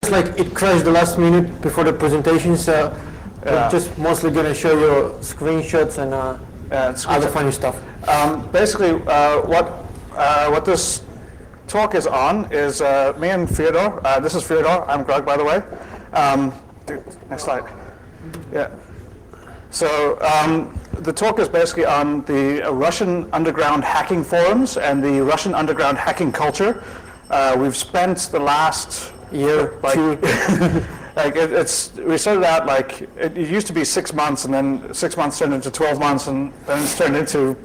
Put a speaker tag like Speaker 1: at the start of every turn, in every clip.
Speaker 1: it's like it crashed the last minute before the presentation, so we're just mostly going to show you screenshots and other funny stuff.
Speaker 2: Basically, what this talk is on is me and Fyodor. This is Fyodor. I'm Grugq, by the way. Next slide. Yeah. So the talk is basically on the Russian underground hacking forums and the Russian underground hacking culture. We've spent the last year, we started out it used to be 6 months, and then 6 months turned into 12 months, and then it's turned into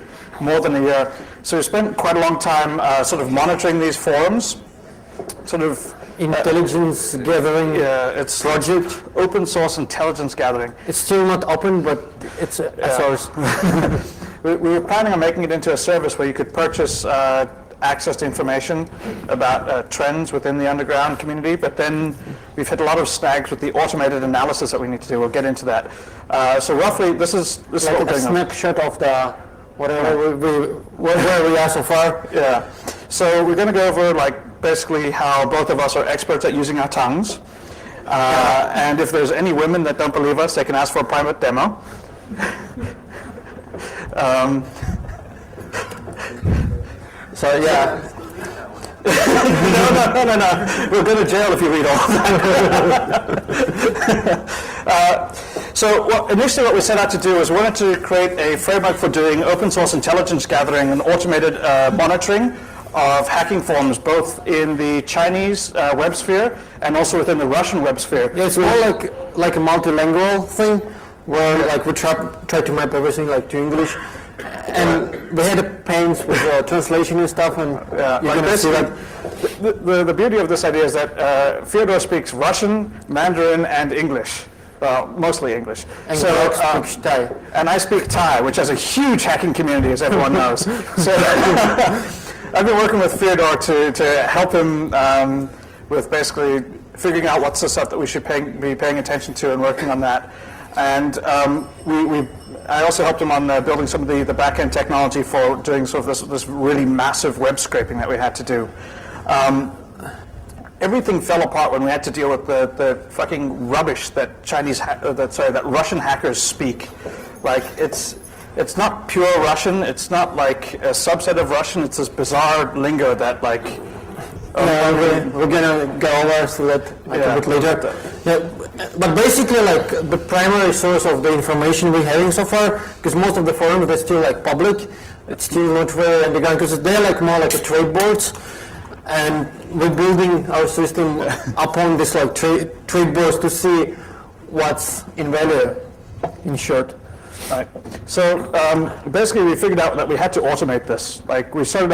Speaker 2: more than a year. So we spent quite a long time sort of monitoring these forums, sort of
Speaker 1: intelligence gathering.
Speaker 2: Yeah, it's project, open source intelligence gathering.
Speaker 1: It's still not open, but it's a source.
Speaker 2: We were planning on making it into a service where you could purchase access to information about trends within the underground community, but then we've hit a lot of snags with the automated analysis that we need to do. We'll get into that. So roughly, this is
Speaker 1: like
Speaker 2: what we're
Speaker 1: a
Speaker 2: doing.
Speaker 1: Snapshot of the where we are so far.
Speaker 2: Yeah. So we're going to go over basically how both of us are experts at using our tongues. And if there's any women that don't believe us, they can ask for a private demo. So yeah. No. We'll go to jail if you read all that. So initially what we set out to do is we wanted to create a framework for doing open source intelligence gathering and automated monitoring of hacking forums, both in the Chinese web sphere and also within the Russian web sphere.
Speaker 1: Yeah, it's more like a multilingual thing where we try to map everything to English. And we had pains with translation and stuff, and you're going to see that.
Speaker 2: The beauty of this idea is that Fyodor speaks Russian, Mandarin, and English. Well, mostly English.
Speaker 1: And Grugq speaks Thai.
Speaker 2: And I speak Thai, which has a huge hacking community, as everyone knows. So I've been working with Fyodor to help him with basically figuring out what's the stuff that we should be paying attention to and working on that. And I also helped him on building some of the back-end technology for doing sort of this really massive web scraping that we had to do. Everything fell apart when we had to deal with the fucking rubbish that that Russian hackers speak. It's not pure Russian. It's not like a subset of Russian. It's this bizarre lingo that
Speaker 1: we're gonna go over to that a bit later. But basically, the primary source of the information we're having so far, because most of the forums they're still public, it's still not very underground, because they're more like a trade boards, and we're building our system upon this trade boards to see what's in value, in short.
Speaker 2: Right. So basically, we figured out that we had to automate this. We started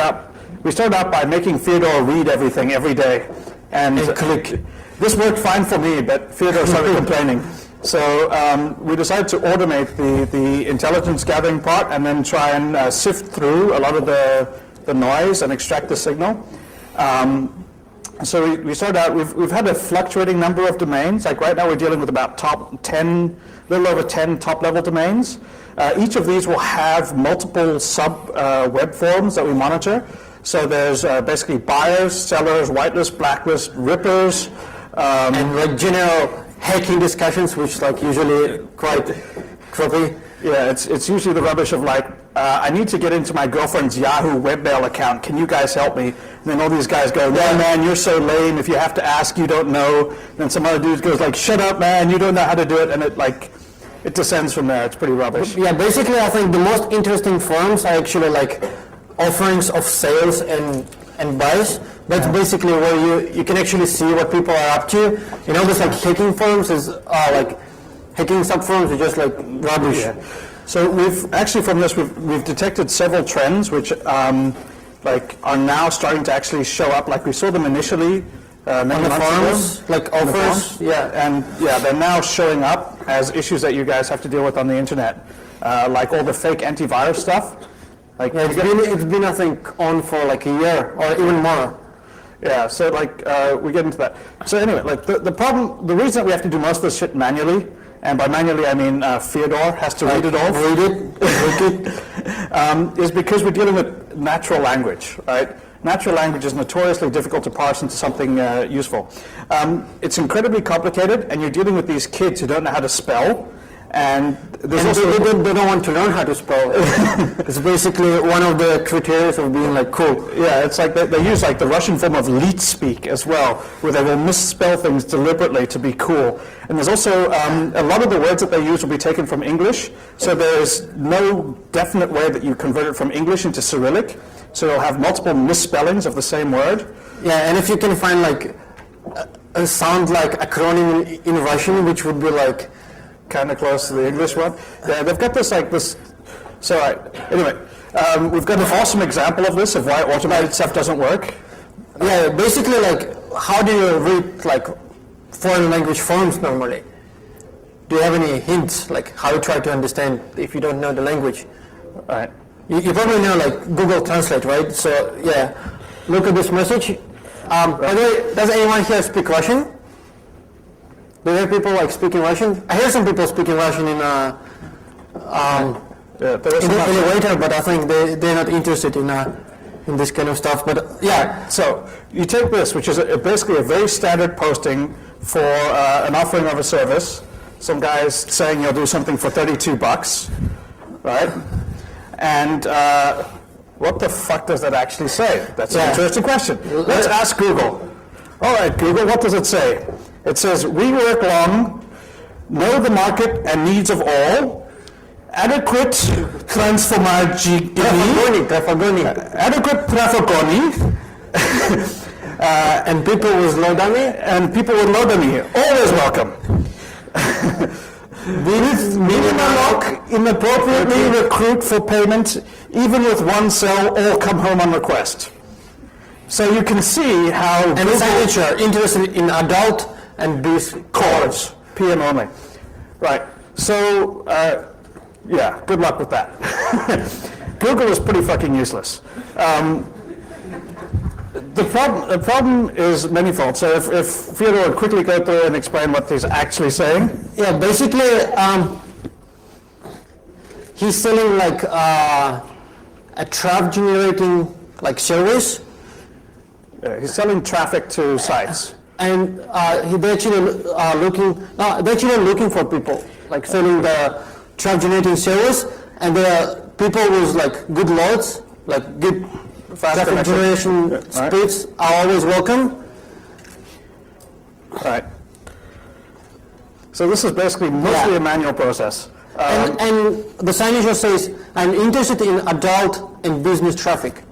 Speaker 2: out by making Fyodor read everything every day, and click. This worked fine for me, but Fyodor started complaining. So we decided to automate the intelligence gathering part, and then try and sift through a lot of the noise and extract the signal. So we started out. We've had a fluctuating number of domains. Right now, we're dealing with about little over 10 top-level domains. Each of these will have multiple sub-web forums that we monitor. So there's basically buyers, sellers, whitelist, blacklist, rippers,
Speaker 1: and general hacking discussions, which usually quite crappy.
Speaker 2: Yeah, it's usually the rubbish of I need to get into my girlfriend's Yahoo webmail account. Can you guys help me? And then all these guys go, yeah, man, you're so lame. If you have to ask, you don't know. And then some other dude goes shut up, man, you don't know how to do it. And it descends from there. It's pretty rubbish.
Speaker 1: Yeah, basically, I think the most interesting forums are actually offerings of sales and buys. That's basically where you can actually see what people are up to. This hacking forums is hacking subforums are just rubbish.
Speaker 2: Yeah. So we've actually from this we've detected several trends which are now starting to actually show up. We saw them initially many months ago.
Speaker 1: Offers.
Speaker 2: They're now showing up as issues that you guys have to deal with on the internet, all the fake antivirus stuff.
Speaker 1: It's been I think on for a year or even more.
Speaker 2: Yeah, so we get into that. So anyway, the reason that we have to do most of this shit manually, and by manually I mean Fyodor has to read it all.
Speaker 1: Read it.
Speaker 2: Is because we're dealing with natural language, right? Natural language is notoriously difficult to parse into something useful. It's incredibly complicated, and you're dealing with these kids who don't know how to spell. And
Speaker 1: they don't want to learn how to spell. It's basically one of the criteria of being like cool.
Speaker 2: Yeah, it's like they use like the Russian form of leet speak as well, where they will misspell things deliberately to be cool. And there's also a lot of the words that they use will be taken from English, so there's no definite way that you convert it from English into Cyrillic. So you'll have multiple misspellings of the same word.
Speaker 1: Yeah, and if you can find like a sound like acronym in Russian, which would be like
Speaker 2: kind of close to the English one. Yeah, they've got this like this. So anyway, we've got an awesome example of this, of why automated stuff doesn't work.
Speaker 1: Yeah, basically like how do you read like foreign language forms normally? Do you have any hints like how you try to understand if you don't know the language?
Speaker 2: Right.
Speaker 1: You probably know like Google Translate, right? So yeah, look at this message. By the way, does anyone here speak Russian? Do you hear people like speaking Russian? I hear some people speaking Russian in the elevator, but I think they're not interested in this kind of stuff. But yeah,
Speaker 2: so you take this, which is basically a very standard posting for an offering of a service. Some guy's saying you'll do something for $32, right? And what the fuck does that actually say? That's an interesting question. Let's ask Google. All right, Google, what does it say? It says, we work long, know the market and needs of all, adequate transformagini, adequate trafagoni, and people with low dummy, always welcome. Minimaloc, inappropriately recruit for payment, even with one cell, all come home on request. So you can see how
Speaker 1: and signature interested in adult and these
Speaker 2: cores, PM only. Right, so yeah, good luck with that. Google is pretty fucking useless. The problem is manifold. So if Fyodor would quickly go through and explain what he's actually saying.
Speaker 1: Yeah, basically he's selling like a traffic generating like service.
Speaker 2: He's selling traffic to sites.
Speaker 1: And they're actually looking for people, like selling the traffic generating service, and there are people with like good loads, like good traffic generation speeds are always welcome.
Speaker 2: Right. So this is basically mostly a manual process.
Speaker 1: And the signature says, I'm interested in adult and business traffic.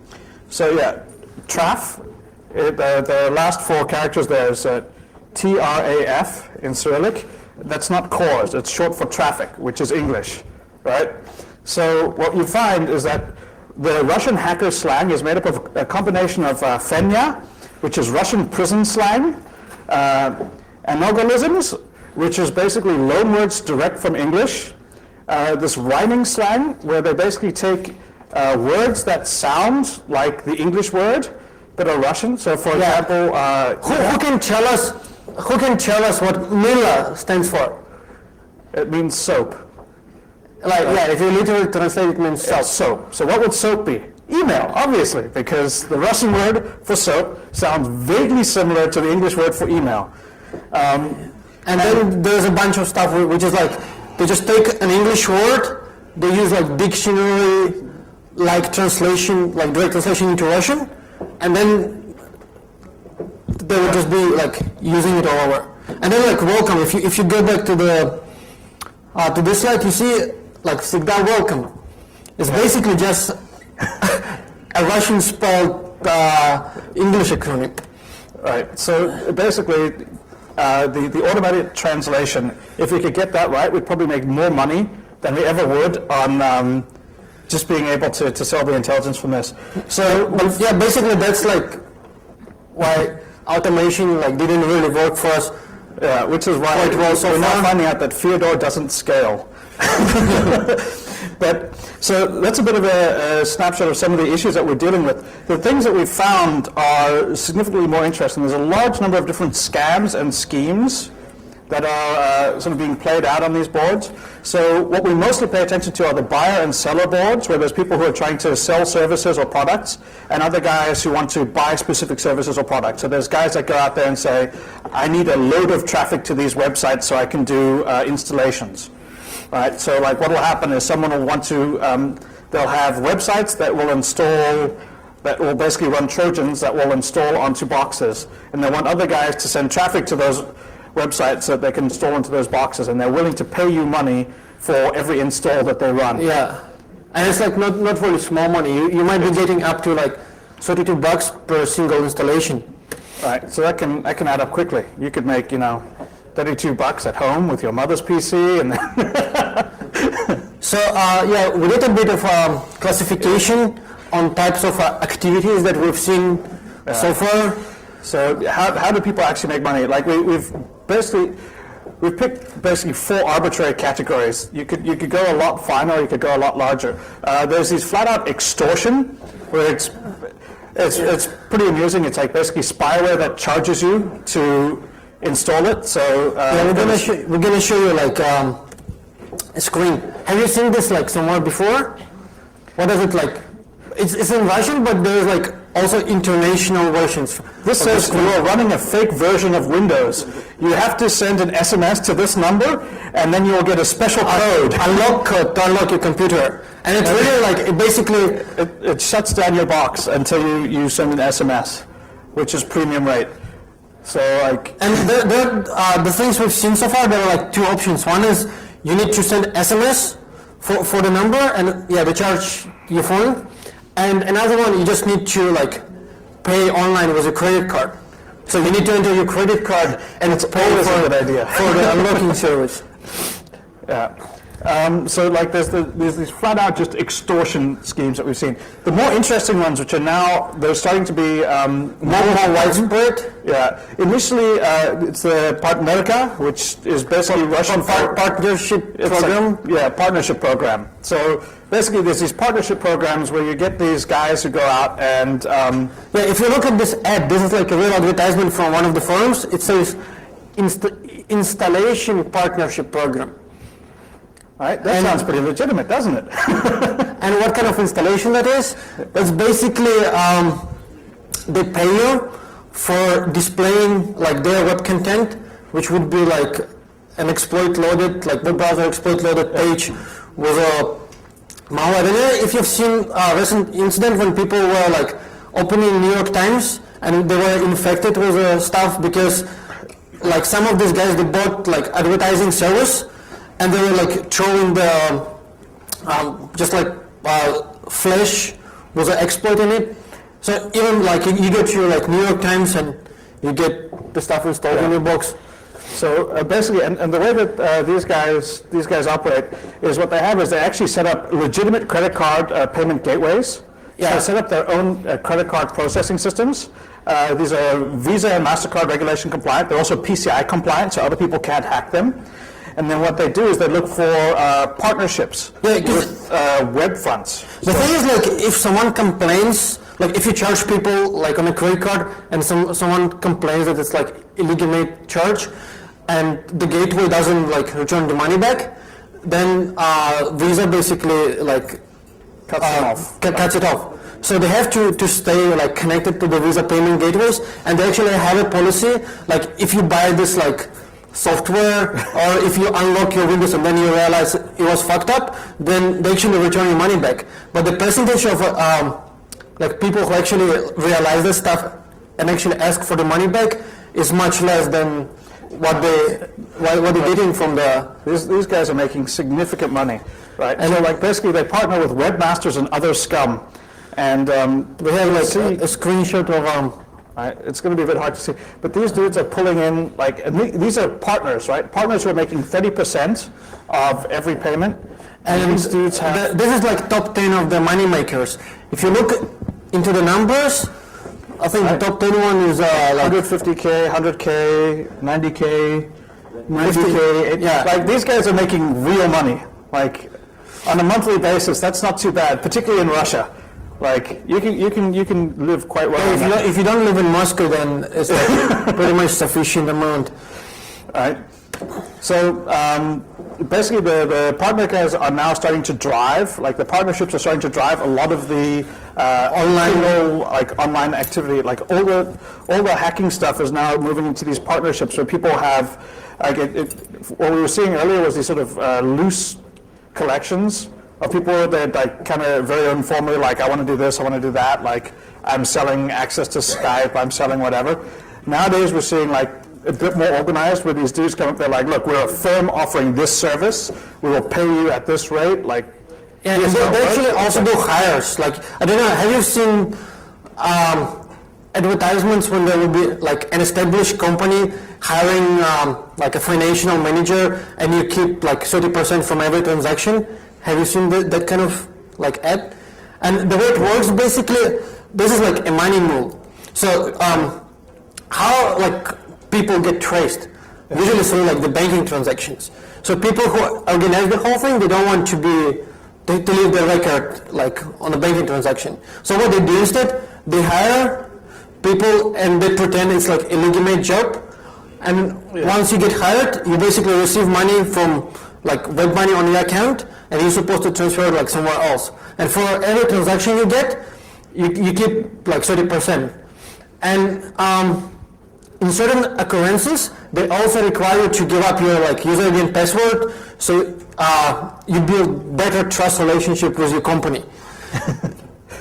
Speaker 2: So yeah, traf. The last four characters there is TRAF in Cyrillic. That's not cores, it's short for traffic, which is English, right? So what you find is that the Russian hacker slang is made up of a combination of fenya, which is Russian prison slang, anogalisms, which is basically loan words direct from English, this rhyming slang, where they basically take words that sound like the English word, that are Russian. So, for example,
Speaker 1: who can tell us what Mila stands for?
Speaker 2: It means soap.
Speaker 1: If you literally translate, it means soap.
Speaker 2: Soap. So, what would soap be? Email, obviously, because the Russian word for soap sounds vaguely similar to the English word for email.
Speaker 1: And then there's a bunch of stuff which is like they just take an English word, they use like dictionary, like translation, like direct translation into Russian. And then they would just be like using it all over. And then like welcome. If you go back to the to this slide, you see like "Всегда welcome." It's basically just a Russian spelled English acronym.
Speaker 2: Right. So basically, the automated translation. If we could get that right, we'd probably make more money than we ever would on. Just being able to sell the intelligence from this.
Speaker 1: So yeah, basically that's like why automation like didn't really work for us.
Speaker 2: Yeah, which is why we're now finding out that Fyodor doesn't scale. But so that's a bit of a snapshot of some of the issues that we're dealing with. The things that we've found are significantly more interesting. There's a large number of different scams and schemes that are sort of being played out on these boards. So what we mostly pay attention to are the buyer and seller boards, where there's people who are trying to sell services or products, and other guys who want to buy specific services or products. So there's guys that go out there and say, I need a load of traffic to these websites so I can do installations. Right? So like what will happen is someone will want to, they'll have websites that will install, that will basically run Trojans that will install onto boxes. And they want other guys to send traffic to those websites that they can install into those boxes, and they're willing to pay you money for every install that they run.
Speaker 1: Yeah, and it's like not really small money. You might be getting up to like $32 per single installation.
Speaker 2: Right, so that can add up quickly. You could make, you know, $32 at home with your mother's PC, and then
Speaker 1: So yeah, we did a bit of classification on types of activities that we've seen so far.
Speaker 2: So how do people actually make money? Like we've picked basically 4 arbitrary categories. You could go a lot finer, or you could go a lot larger. There's these flat out extortion, where it's pretty amusing. It's like basically spyware that charges you to install it. So
Speaker 1: yeah, we're gonna show you like a screen. Have you seen this like somewhere before? What is it like? It's in Russian, but there's like also international versions.
Speaker 2: This says you are running a fake version of Windows. You have to send an SMS to this number, and then you'll get a special code.
Speaker 1: Unlock code to unlock your computer. And it's really like, it basically...
Speaker 2: It shuts down your box until you send an SMS, which is premium rate. So like...
Speaker 1: And the things we've seen so far, there are like 2 options. One is you need to send SMS for the number, and yeah, they charge your phone. And another one, you just need to like pay online with a credit card. So you need to enter your credit card and it's pay for the unlocking service.
Speaker 2: Yeah. So like there's these flat out just extortion schemes that we've seen. The more interesting ones, which are now, they're starting to be
Speaker 1: more widespread.
Speaker 2: Yeah. Initially, it's the Partnerka, which is basically Russian
Speaker 1: partnership program.
Speaker 2: Partnership program. So basically, there's these partnership programs where you get these guys who go out and...
Speaker 1: if you look at this ad, this is like a real advertisement from one of the forums. It says installation partnership program.
Speaker 2: Right? That sounds pretty legitimate, doesn't it?
Speaker 1: And what kind of installation that is? It's basically they pay you for displaying like their web content, which would be like an exploit loaded, like web browser exploit loaded page with a malware. I don't know if you've seen a recent incident when people were like opening New York Times and they were infected with stuff because like some of these guys, they bought like advertising service, and they were like throwing the just like Flash was an exploit in it. So even like you go to your like New York Times and you get the stuff installed in your box.
Speaker 2: So basically, and the way that these guys operate is what they have is they actually set up legitimate credit card payment gateways. Yeah. So they set up their own credit card processing systems. These are Visa and MasterCard regulation compliant. They're also PCI compliant, so other people can't hack them. And then what they do is they look for partnerships with web fronts.
Speaker 1: The thing is, like, if someone complains, like if you charge people like on a credit card and someone complains that it's like illegally charge and the gateway doesn't like return the money back, then Visa basically like cuts it off. So they have to stay like connected to the Visa payment gateways, and they actually have a policy like if you buy this like software or if you unlock your Windows and then you realize it was fucked up, then they actually return your money back. But the percentage of like people who actually realize this stuff and actually ask for the money back is much less than what they're getting from the...
Speaker 2: These guys are making significant money, right? And so like basically they partner with webmasters and other scum. And
Speaker 1: we have like a screenshot of...
Speaker 2: Right, it's going to be a bit hard to see, but these dudes are pulling in like, and these are partners, right? Partners who are making 30% of every payment.
Speaker 1: And these dudes have... This is like top 10 of the money makers. If you look into the numbers, I think the top 10 one is like
Speaker 2: 150K, 100K, 90K, 90K.
Speaker 1: Yeah.
Speaker 2: Like these guys are making real money. Like on a monthly basis, that's not too bad, particularly in Russia. Like you can live quite well.
Speaker 1: If you don't live in Moscow, then it's like pretty much sufficient amount.
Speaker 2: Right. So basically, the partner guys are now starting to drive, like the partnerships are starting to drive a lot of the online activity. Like all the hacking stuff is now moving into these partnerships where people have, what we were seeing earlier was these sort of loose collections of people that like kind of very informally, like I want to do this, I want to do that, like I'm selling access to Skype, I'm selling whatever. Nowadays we're seeing like a bit more organized where these dudes come up, they're like, look, we're a firm offering this service, we will pay you at this rate, like.
Speaker 1: Yeah, they actually also do hires. Like, I don't know, have you seen advertisements when there will be like an established company hiring like a financial manager and you keep like 30% from every transaction? Have you seen that kind of like ad? And the way it works, basically, this is like a money mule. So how like people get traced? Usually through like the banking transactions. So people who organize the whole thing, they don't want to leave their record like on a banking transaction. So what they do instead, they hire people and they pretend it's like a legitimate job. And once you get hired, you basically receive money from like web money on your account, and you're supposed to transfer it like somewhere else. And for every transaction you get, you keep like 30%. And in certain occurrences, they also require you to give up your like username and password, so you build better trust relationship with your company.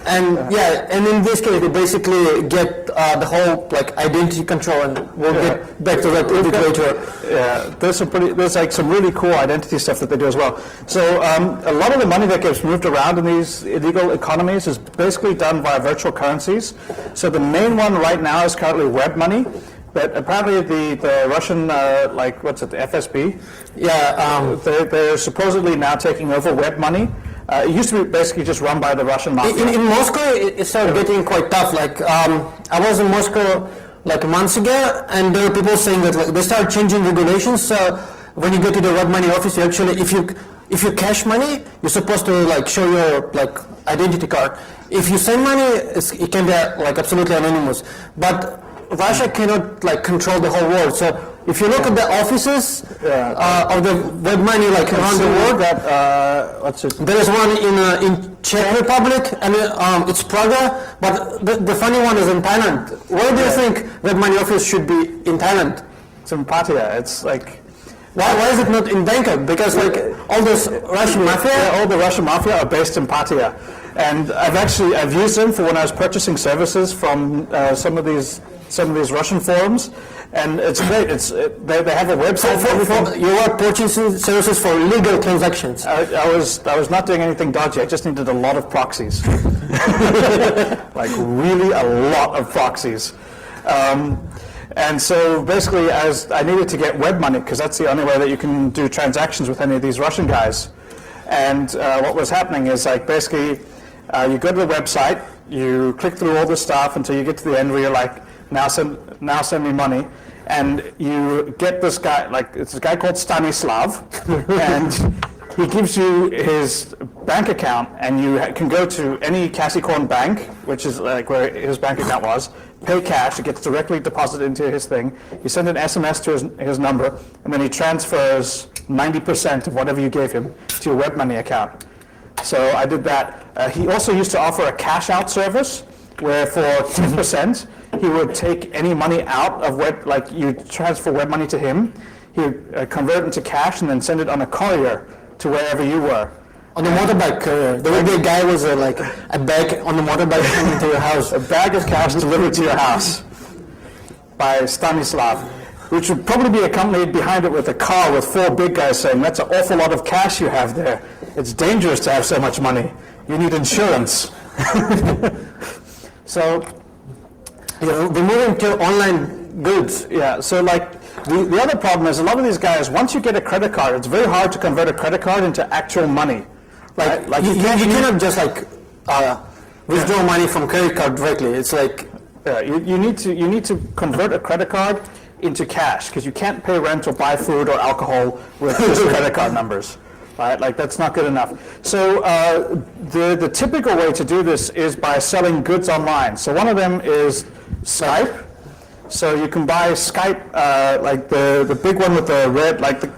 Speaker 1: And and in this case, they basically get the whole like identity control, and we'll get back to that a bit later.
Speaker 2: Yeah, there's like some really cool identity stuff that they do as well. So a lot of the money that gets moved around in these illegal economies is basically done via virtual currencies. So the main one right now is currently web money. But apparently the Russian, like, what's it, the FSB?
Speaker 1: Yeah.
Speaker 2: They're supposedly now taking over web money. It used to be basically just run by the Russian mafia.
Speaker 1: In Moscow, it started getting quite tough. Like, I was in Moscow like months ago, and there were people saying that like, they started changing regulations. So when you go to the web money office, you actually, if you cash money, you're supposed to like show your like identity card. If you send money, it can be like absolutely anonymous. But Russia cannot like control the whole world. So if you look at the offices of the web money like around the world, there is one in Czech Republic, and it's Praga. But the funny one is in Thailand. Where do you think web money office should be in Thailand?
Speaker 2: It's in Pattaya. It's like.
Speaker 1: Why is it not in Bangkok? Because like all this Russian mafia,
Speaker 2: all the Russian mafia are based in Pattaya, and I've used them for when I was purchasing services from some of these Russian forums, and it's great. They have a website for
Speaker 1: you are purchasing services for legal transactions.
Speaker 2: I was not doing anything dodgy. I just needed a lot of proxies, like really a lot of proxies. And so basically, as I needed to get web money, because that's the only way that you can do transactions with any of these Russian guys. And what was happening is like basically, you go to the website, you click through all the stuff until you get to the end where you're like, now send me money, and you get this guy, like it's a guy called Stanislav, and he gives you his bank account, and you can go to any Kasikorn bank, which is like where his bank account was, pay cash, it gets directly deposited into his thing, you send an SMS to his number, and then he transfers 90% of whatever you gave him to your web money account. So I did that. He also used to offer a cash out service, where for 10%, he would take any money out of web, like you transfer web money to him, he would convert it into cash and then send it on a courier to wherever you were.
Speaker 1: On the motorbike courier. There would be a guy with like a bag on the motorbike coming to your house.
Speaker 2: A bag of cash delivered to your house by Stanislav, which would probably be accompanied behind it with a car with 4 big guys saying, that's an awful lot of cash you have there. It's dangerous to have so much money. You need insurance. So,
Speaker 1: we're moving to online goods.
Speaker 2: Yeah, so like the other problem is a lot of these guys, once you get a credit card, it's very hard to convert a credit card into actual money.
Speaker 1: Like you cannot just like withdraw money from credit card directly. It's like
Speaker 2: you need to convert a credit card into cash, because you can't pay rent or buy food or alcohol with just credit card numbers. Right? Like that's not good enough. So the typical way to do this is by selling goods online. So one of them is Skype. So you can buy Skype, like the big one with the red, like the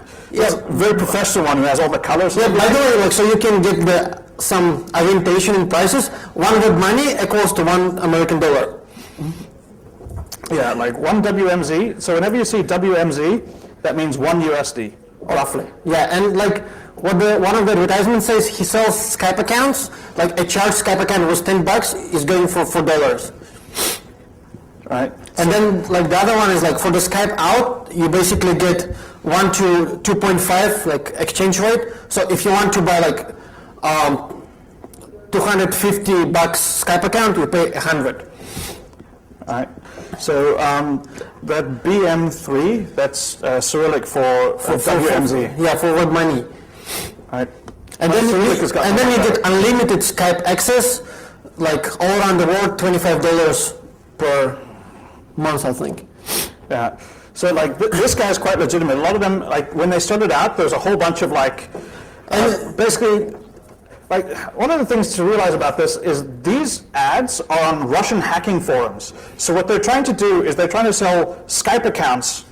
Speaker 2: very professional one who has all the colors.
Speaker 1: Yeah, by the way, like, so you can get some orientation in prices. One web money equals to $1 American.
Speaker 2: Yeah, like one WMZ. So whenever you see WMZ, that means one USD, roughly.
Speaker 1: Yeah, and like what one of the advertisements says, he sells Skype accounts. Like a charged Skype account was $10, is going for $4.
Speaker 2: Right.
Speaker 1: And then like the other one is like for the Skype out, you basically get 1 to 2.5 like exchange rate. So if you want to buy like $250 Skype account, you pay 100.
Speaker 2: All right. So that BM3, that's Cyrillic for WMZ.
Speaker 1: Yeah, for web money.
Speaker 2: All right.
Speaker 1: And then you get unlimited Skype access, like all around the world, $25 per month, I think.
Speaker 2: Yeah. So like this guy is quite legitimate. A lot of them, like when they started out, there's a whole bunch of like, basically, like one of the things to realize about this is these ads are on Russian hacking forums. So what they're trying to do is they're trying to sell Skype accounts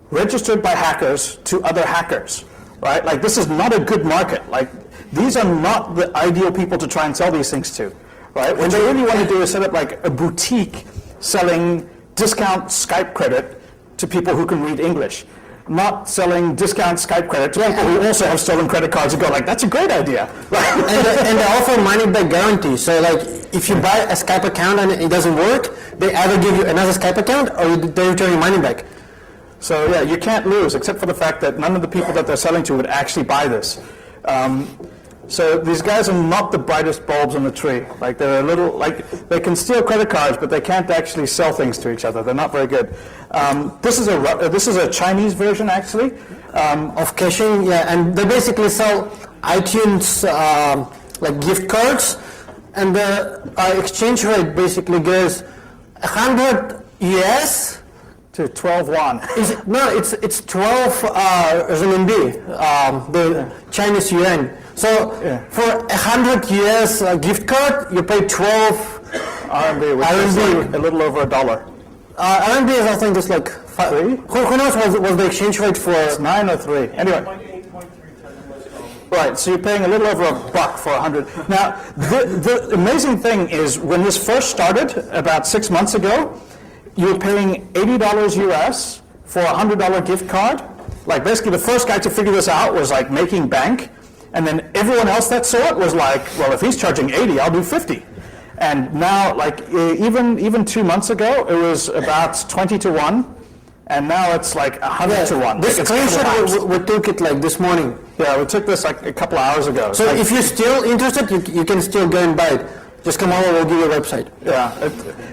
Speaker 2: registered by hackers to other hackers, right? Like this is not a good market. Like these are not the ideal people to try and sell these things to, right? What they really want to do is set up like a boutique selling discount Skype credit to people who can read English. Not selling discount Skype credit to people who also have stolen credit cards and go like, that's a great idea.
Speaker 1: and they offer money back guarantee. So like if you buy a Skype account and it doesn't work, they either give you another Skype account or they return your money back.
Speaker 2: So yeah, you can't lose except for the fact that none of the people that they're selling to would actually buy this. So these guys are not the brightest bulbs in the tree. Like they're a little, like they can steal credit cards, but they can't actually sell things to each other. They're not very good. This is a Chinese version actually
Speaker 1: of caching. Yeah, and they basically sell iTunes like gift cards, and the exchange rate basically goes 100 US
Speaker 2: to 12 won.
Speaker 1: It's 12 renminbi, the Chinese yuan. So for 100 US gift card, you pay 12
Speaker 2: RMB, which is like a little over $1.
Speaker 1: RMB is, I think, it's like 5. Who knows what the exchange rate for?
Speaker 2: It's 9 or 3. Anyway. Right, so you're paying a little over $1 for 100. Now, the amazing thing is when this first started about 6 months ago, you were paying $80 US for a $100 gift card. Like basically the first guy to figure this out was like making bank. And then everyone else that saw it was like, well, if he's charging 80, I'll do 50. And now, like even 2 months ago, it was about 20 to 1, and now it's like 100 to 1.
Speaker 1: This screenshot we took it like this morning.
Speaker 2: Yeah, we took this like a couple of hours ago.
Speaker 1: So if you're still interested, you can still go and buy it. Just come over, we'll give you a website.
Speaker 2: Yeah.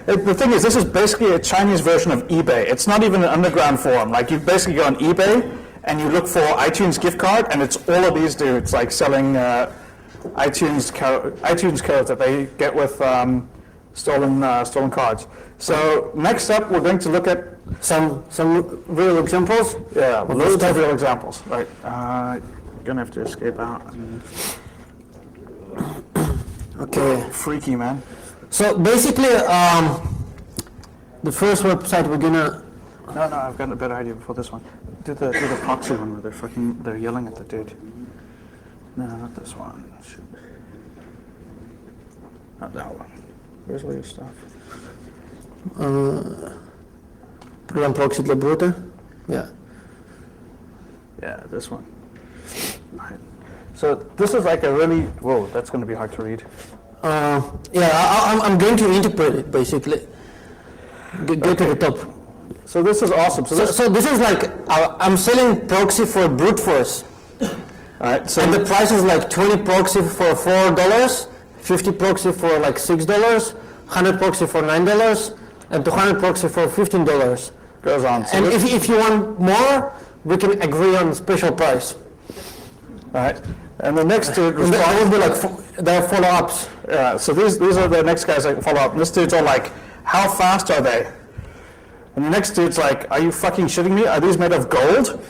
Speaker 2: The thing is, this is basically a Chinese version of eBay. It's not even an underground forum. Like you basically go on eBay and you look for iTunes gift card, and it's all of these dudes like selling iTunes codes that they get with stolen cards. So next up, we're going to look at
Speaker 1: some real examples.
Speaker 2: Yeah, loads of real examples. Right. You're gonna have to escape out.
Speaker 1: Okay.
Speaker 2: Freaky, man.
Speaker 1: So basically, the first website we're gonna.
Speaker 2: No, I've got a better idea before this one. Do the proxy one where they're yelling at the dude. No, not this one. Not that one. Where's all your stuff?
Speaker 1: Program proxy для брута. Yeah.
Speaker 2: Yeah, this one. Right. So this is like a really, whoa, that's going to be hard to read.
Speaker 1: Yeah, I'm going to interpret it basically. Go to the top.
Speaker 2: So this is awesome.
Speaker 1: So this is like, I'm selling proxy for brute force.
Speaker 2: All right, so
Speaker 1: and the price is like 20 proxy for $4, 50 proxy for like $6, 100 proxy for $9, and 200 proxy for $15.
Speaker 2: Goes on. So
Speaker 1: and if you want more, we can agree on special price.
Speaker 2: All right. And the next dude
Speaker 1: there will be like there are follow-ups.
Speaker 2: Yeah. So these are the next guys that follow up. And this dude's all like, how fast are they? And the next dude's like, are you fucking shitting me? Are these made of gold?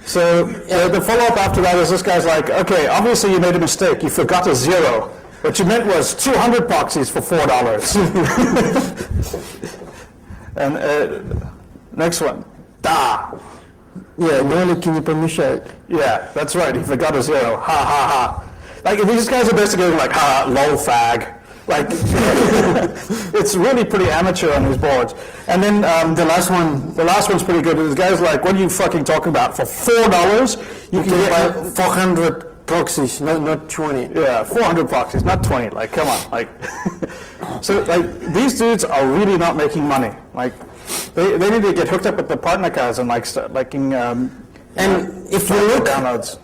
Speaker 2: So the follow-up after that is this guy's like, okay, obviously you made a mistake. You forgot a 0. What you meant was 200 proxies for $4. And next one, da.
Speaker 1: Yeah, no only can you permission.
Speaker 2: Yeah, that's right. He forgot a zero. Ha ha ha. Like these guys are basically like ha lol fag. Like it's really pretty amateur on these boards. And then the last one's pretty good. This guy's like, what are you fucking talking about? For $4 you can get
Speaker 1: 400 proxies, not 20.
Speaker 2: Yeah, 400 proxies, not 20. Like, come on. Like, so like these dudes are really not making money. Like, they need to get hooked up with the partner cards and like start liking.
Speaker 1: And if you look
Speaker 2: downloads.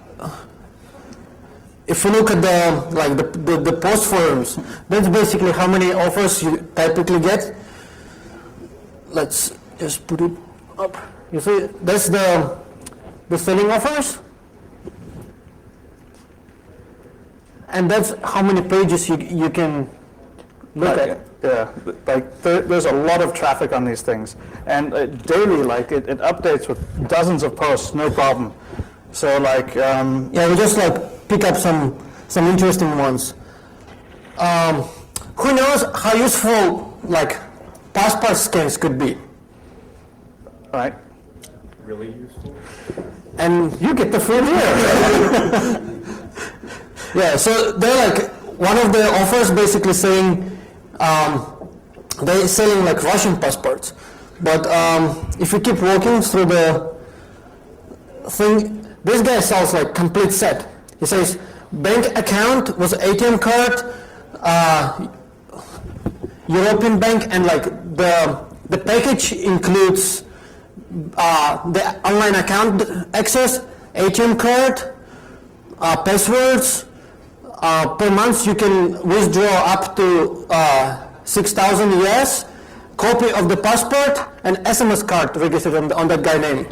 Speaker 1: If you look at the post forums, that's basically how many offers you typically get. Let's just put it up. You see, that's the selling offers, and that's how many pages you can look at.
Speaker 2: Yeah, like there's a lot of traffic on these things, and daily, like it updates with dozens of posts, no problem. So like,
Speaker 1: yeah, we just like pick up some interesting ones. Who knows how useful like passport scans could be?
Speaker 2: Right.
Speaker 3: Really useful.
Speaker 1: And you get the free beer. Yeah, so they're like one of the offers basically saying they're selling like Russian passports, but if you keep walking through the thing, this guy sells like complete set. He says bank account with ATM card, European bank, and like the package includes the online account access, ATM card, passwords. Per month you can withdraw up to 6,000 US, copy of the passport, and SMS card registered on that guy's name.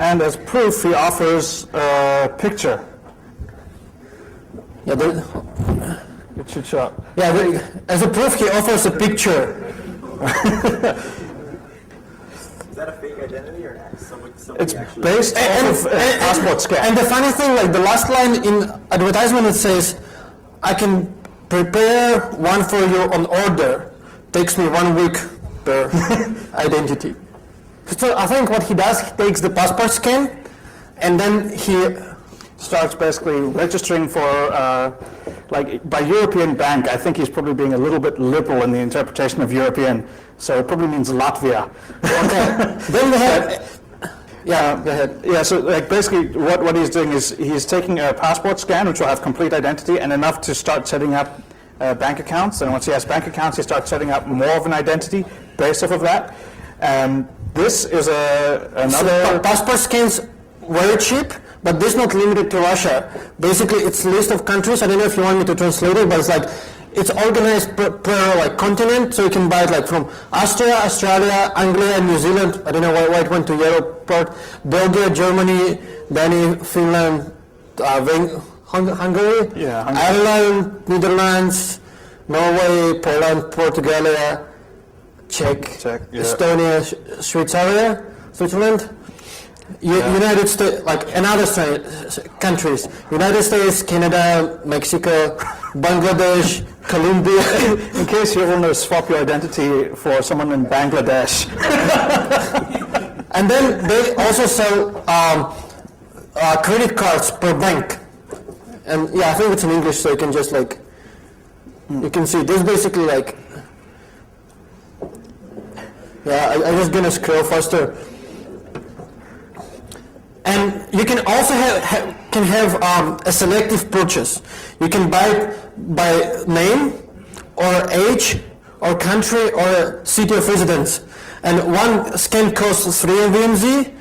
Speaker 2: And as proof, he offers a picture.
Speaker 1: Yeah,
Speaker 2: It should show up.
Speaker 1: yeah. As a proof, he offers a picture.
Speaker 3: Is that a fake identity or somebody
Speaker 2: It's
Speaker 3: actually?
Speaker 2: based off of a passport scan.
Speaker 1: And the funny thing, like the last line in advertisement, it says, "I can prepare one for you on order. Takes me 1 week per identity." So I think what he does, he takes the passport scan, and then he
Speaker 2: Starts basically registering for, like by European bank. I think he's probably being a little bit liberal in the interpretation of European, so it probably means Latvia.
Speaker 1: okay. Then they have. Yeah, go ahead.
Speaker 2: Yeah, so like basically what he's doing is he's taking a passport scan, which will have complete identity and enough to start setting up bank accounts. And once he has bank accounts, he starts setting up more of an identity based off of that. This is another...
Speaker 1: So, passport scans very cheap, but this is not limited to Russia. Basically, it's a list of countries. I don't know if you want me to translate it, but it's like it's organized per like continent, so you can buy it like from Austria, Australia, Anglia, New Zealand. I don't know why it went to Europort. Belgium, Germany, Denmark, Finland, Hungary,
Speaker 2: Yeah, Hungary.
Speaker 1: Ireland, Netherlands, Norway, Poland, Portugal, Czech,
Speaker 2: yeah.
Speaker 1: Estonia, Switzerland. United States, like another countries, United States, Canada, Mexico, Bangladesh, Colombia.
Speaker 2: In case you want to swap your identity for someone in Bangladesh.
Speaker 1: And then they also sell credit cards per bank. And yeah, I think it's in English, so you can just like, you can see this basically like, yeah, I'm just gonna scroll faster. And you can also have a selective purchase. You can buy it by name, or age, or country, or city of residence. And one scan costs 3 VMZ.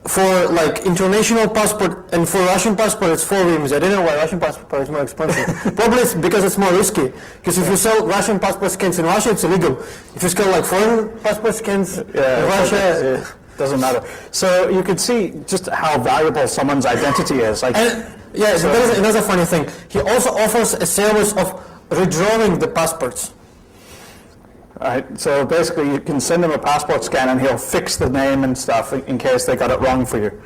Speaker 1: For like international passport and for Russian passport, it's 4 VMZ. I don't know why Russian passport is more expensive. Probably it's because it's more risky. Because if you sell Russian passport scans in Russia, it's illegal. If you sell like foreign passport scans in Russia.
Speaker 2: Doesn't matter. So you could see just how valuable someone's identity is. Like,
Speaker 1: and yeah, so there is another funny thing. He also offers a service of redrawing the passports.
Speaker 2: Right. So basically, you can send him a passport scan, and he'll fix the name and stuff in case they got it wrong for you.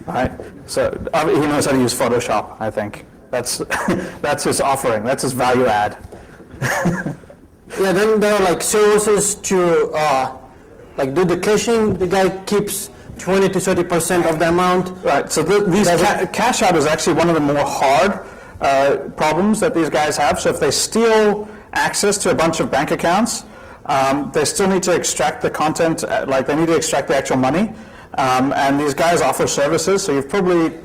Speaker 2: Right. So he knows how to use Photoshop, I think. That's that's his offering. That's his value add.
Speaker 1: Yeah, then there are like services to like do the caching. The guy keeps 20 to 30% of the amount.
Speaker 2: Right. So these cash out is actually one of the more hard problems that these guys have. So if they steal access to a bunch of bank accounts, they still need to extract the content. Like they need to extract the actual money. And these guys offer services. So you've probably,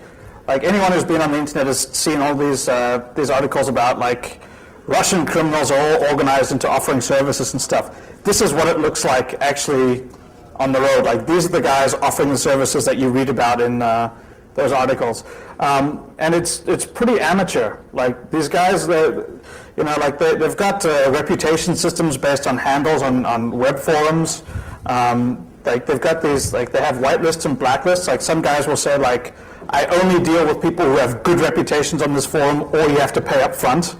Speaker 2: like anyone who's been on the internet has seen all these articles about like Russian criminals are all organized into offering services and stuff. This is what it looks like actually on the road. Like these are the guys offering the services that you read about in those articles. And it's pretty amateur. Like these guys, they've got reputation systems based on handles on web forums. Like they've got these, like they have whitelists and blacklists. Like some guys will say like, I only deal with people who have good reputations on this forum, or you have to pay up front.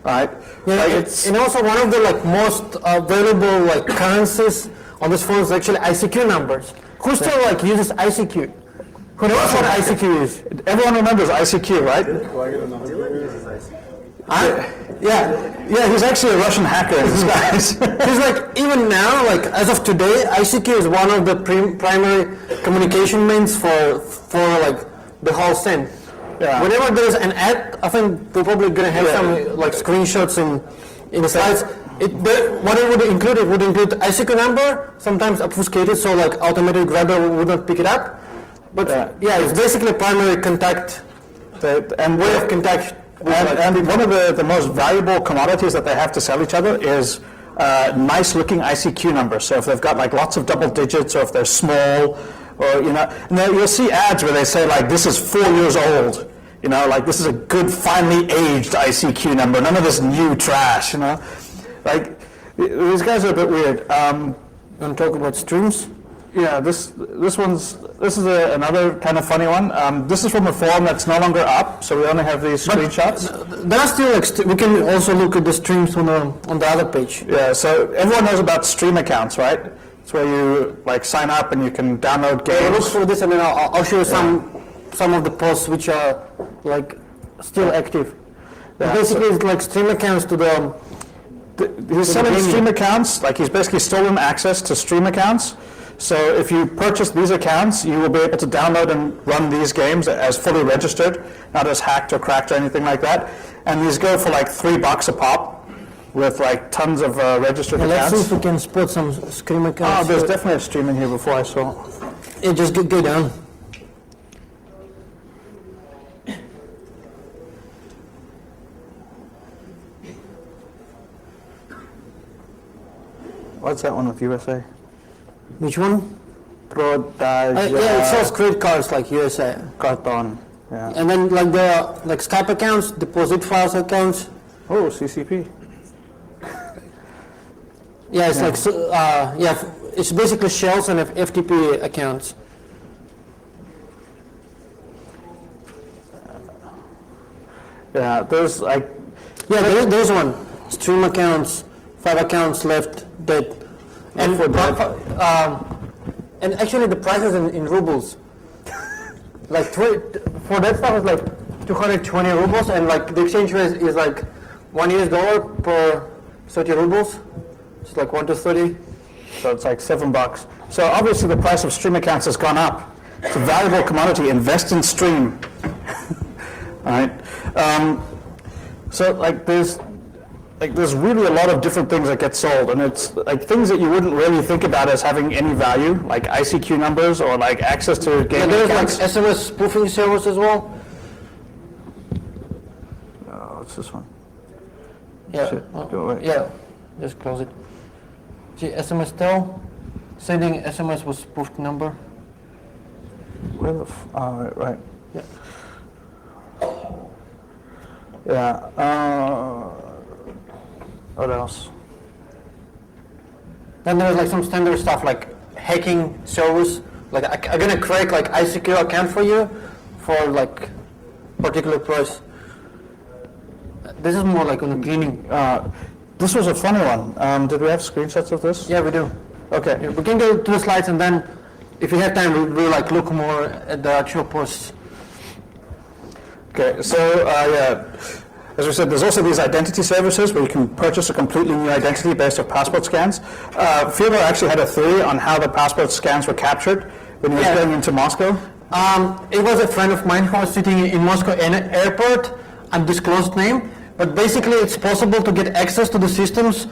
Speaker 2: Right?
Speaker 1: Yeah,
Speaker 2: like
Speaker 1: and also one of the like most valuable like currencies on this phone is actually ICQ numbers. Who still like uses ICQ? Who knows what ICQ is?
Speaker 2: Everyone remembers ICQ, right? Yeah, he's actually a Russian hacker, this guy.
Speaker 1: He's like, even now, like as of today, ICQ is one of the primary communication means for like the whole scene.
Speaker 2: Yeah.
Speaker 1: Whenever there's an ad, I think they're probably going to have some like screenshots in the slides. What it would include ICQ number, sometimes obfuscated, so like automatic grabber would not pick it up. But it's basically primary contact and way of contact.
Speaker 2: And one of the most valuable commodities that they have to sell each other is nice-looking ICQ numbers. So if they've got like lots of double digits, or if they're small, or and you'll see ads where they say like this is 4 years old. Like this is a good, finely aged ICQ number. None of this new trash. Like these guys are a bit weird.
Speaker 1: You want to talk about streams?
Speaker 2: Yeah, this is another kind of funny one. This is from a forum that's no longer up, so we only have these screenshots.
Speaker 1: There are still we can also look at the streams on the other page.
Speaker 2: Yeah, so everyone knows about stream accounts, right? It's where you like sign up and you can download games.
Speaker 1: Look for this, and then I'll show you some of the posts which are like still active.
Speaker 2: Yeah,
Speaker 1: basically, it's like stream accounts to the.
Speaker 2: He's selling stream accounts. Like he's basically stolen access to stream accounts. So if you purchase these accounts, you will be able to download and run these games as fully registered, not as hacked or cracked or anything like that. And these go for like $3 a pop, with like tons of registered accounts.
Speaker 1: Let's see if we can spot some stream accounts.
Speaker 2: Oh, there's definitely a stream in here before I saw.
Speaker 1: Yeah, just go down.
Speaker 2: What's that one with USA?
Speaker 1: Which one?
Speaker 2: Yeah,
Speaker 1: it sells credit cards like USA.
Speaker 2: Carton. Yeah.
Speaker 1: And then like the Skype accounts, deposit files accounts.
Speaker 2: Oh, CCP.
Speaker 1: Yeah, it's like it's basically shells and FTP accounts.
Speaker 2: Yeah, there's like
Speaker 1: there's one. Stream accounts, 5 accounts left dead. And and actually the price is in rubles. Like for that stuff is like 220 rubles, and like the exchange rate is like $1 per 30 rubles. It's like 1 to 30.
Speaker 2: So it's like $7. So obviously the price of stream accounts has gone up. It's a valuable commodity. Invest in stream. All right. So like there's really a lot of different things that get sold, and it's like things that you wouldn't really think about as having any value, like ICQ numbers or like access to gaming
Speaker 1: there's
Speaker 2: accounts.
Speaker 1: like SMS spoofing servers as well.
Speaker 2: Oh, what's this one?
Speaker 1: Yeah.
Speaker 2: Shit, go away.
Speaker 1: Yeah. Just close it. See, SMS tell, sending SMS with spoofed number.
Speaker 2: Where the right.
Speaker 1: Yeah.
Speaker 2: Yeah. What else?
Speaker 1: Then there's like some standard stuff like hacking servers. Like I'm gonna create like ICQ account for you for like particular price. This is more like on the cleaning.
Speaker 2: This was a funny one. Did we have screenshots of this?
Speaker 1: Yeah, we do.
Speaker 2: Okay.
Speaker 1: Yeah, we can go to the slides, and then if you have time, we'll like look more at the actual posts.
Speaker 2: Okay, so as we said, there's also these identity services where you can purchase a completely new identity based on passport scans. Fyodor actually had a theory on how the passport scans were captured when he was going into Moscow.
Speaker 1: It was a friend of mine who was sitting in Moscow airport, undisclosed name, but basically it's possible to get access to the systems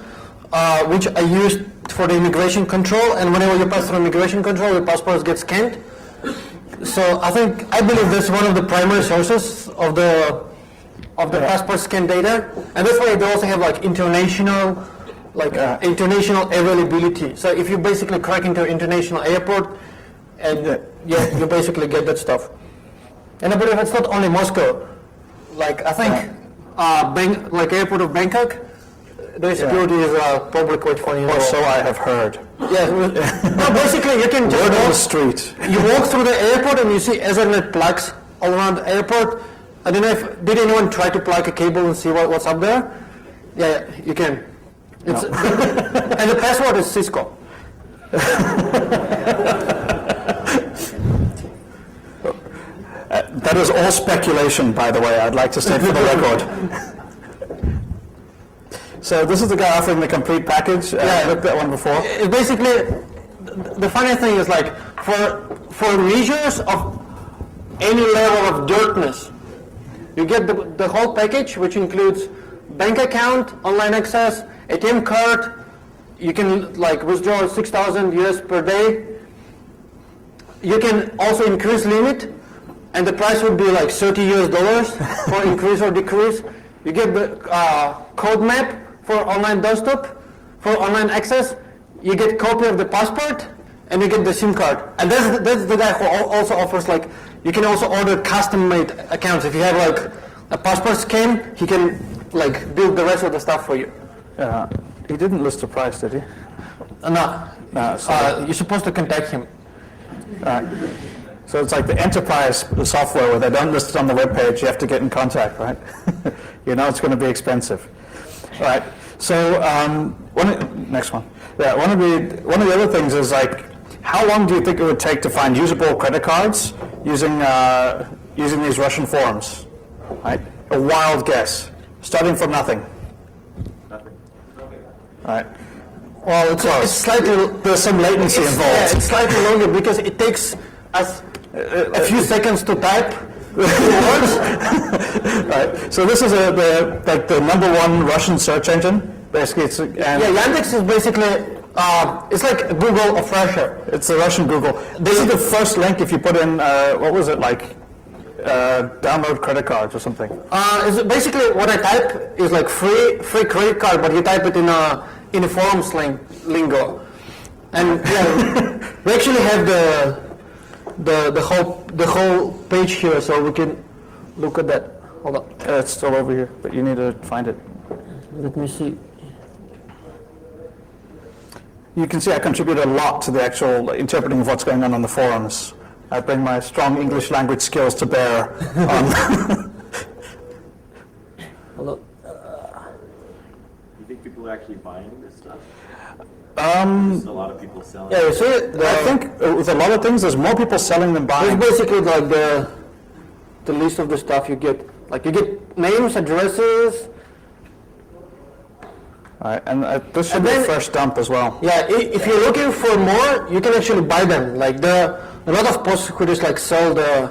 Speaker 1: which are used for the immigration control, and whenever you pass through immigration control, your passports get scanned. So I believe that's one of the primary sources of the passport scan data, and that's why they also have like international availability. So if you basically crack into an international airport, and you basically get that stuff. And I believe it's not only Moscow. Like I think, airport of Bangkok, the security is probably quite funny.
Speaker 2: Or so I have heard.
Speaker 1: Yeah. No, basically you can just
Speaker 2: Word on
Speaker 1: walk
Speaker 2: the street.
Speaker 1: You walk through the airport and you see Ethernet plugs all around the airport. I don't know did anyone try to plug a cable and see what's up there? Yeah, you can. It's, and the password is Cisco.
Speaker 2: That is all speculation, by the way, I'd like to state for the record. So this is the guy offering the complete package. I looked at that one before.
Speaker 1: Basically, the funny thing is like, for measures of any level of dirtness, you get the whole package, which includes bank account, online access, ATM card, you can like withdraw 6,000 US per day. You can also increase limit, and the price would be like $30 US for increase or decrease. You get the code map for online desktop, for online access. You get copy of the passport, and you get the SIM card. And that's the guy who also offers like, you can also order custom-made accounts. If you have like a passport scan, he can like build the rest of the stuff for you.
Speaker 2: Yeah, he didn't list the price, did he?
Speaker 1: No. You're supposed to contact him.
Speaker 2: So it's like the enterprise software where they don't list it on the web page. You have to get in contact, right? You know it's going to be expensive. All right. So next one. Yeah. One of the other things is like, how long do you think it would take to find usable credit cards using these Russian forums? Right. A wild guess, starting from nothing.
Speaker 3: Nothing.
Speaker 2: All right.
Speaker 1: Well, it's slightly,
Speaker 2: there's some latency involved.
Speaker 1: Yeah, it's slightly longer because it takes us a few seconds to type words.
Speaker 2: Right. So this is the #1 Russian search engine. Basically,
Speaker 1: Yandex is basically it's like Google of Russia.
Speaker 2: It's the Russian Google. This is the first link if you put in what was it like? Download credit cards or something.
Speaker 1: It's basically what I type is like free credit card, but you type it in a forum lingo, and we actually have the whole page here, so we can look at that. Hold on.
Speaker 2: It's still over here, but you need to find it.
Speaker 1: Let me see.
Speaker 2: You can see I contributed a lot to the actual interpreting of what's going on the forums. I bring my strong English language skills to bear on.
Speaker 1: Hold on.
Speaker 3: You think people are actually buying this stuff?
Speaker 2: Just
Speaker 3: a lot of people selling.
Speaker 1: Yeah, you see it?
Speaker 2: I think with a lot of things, there's more people selling than buying.
Speaker 1: It's basically like the list of the stuff you get. Like you get names, addresses.
Speaker 2: All right, and this should be the first dump as well.
Speaker 1: Yeah, if you're looking for more, you can actually buy them. Like a lot of posts who just like sell the.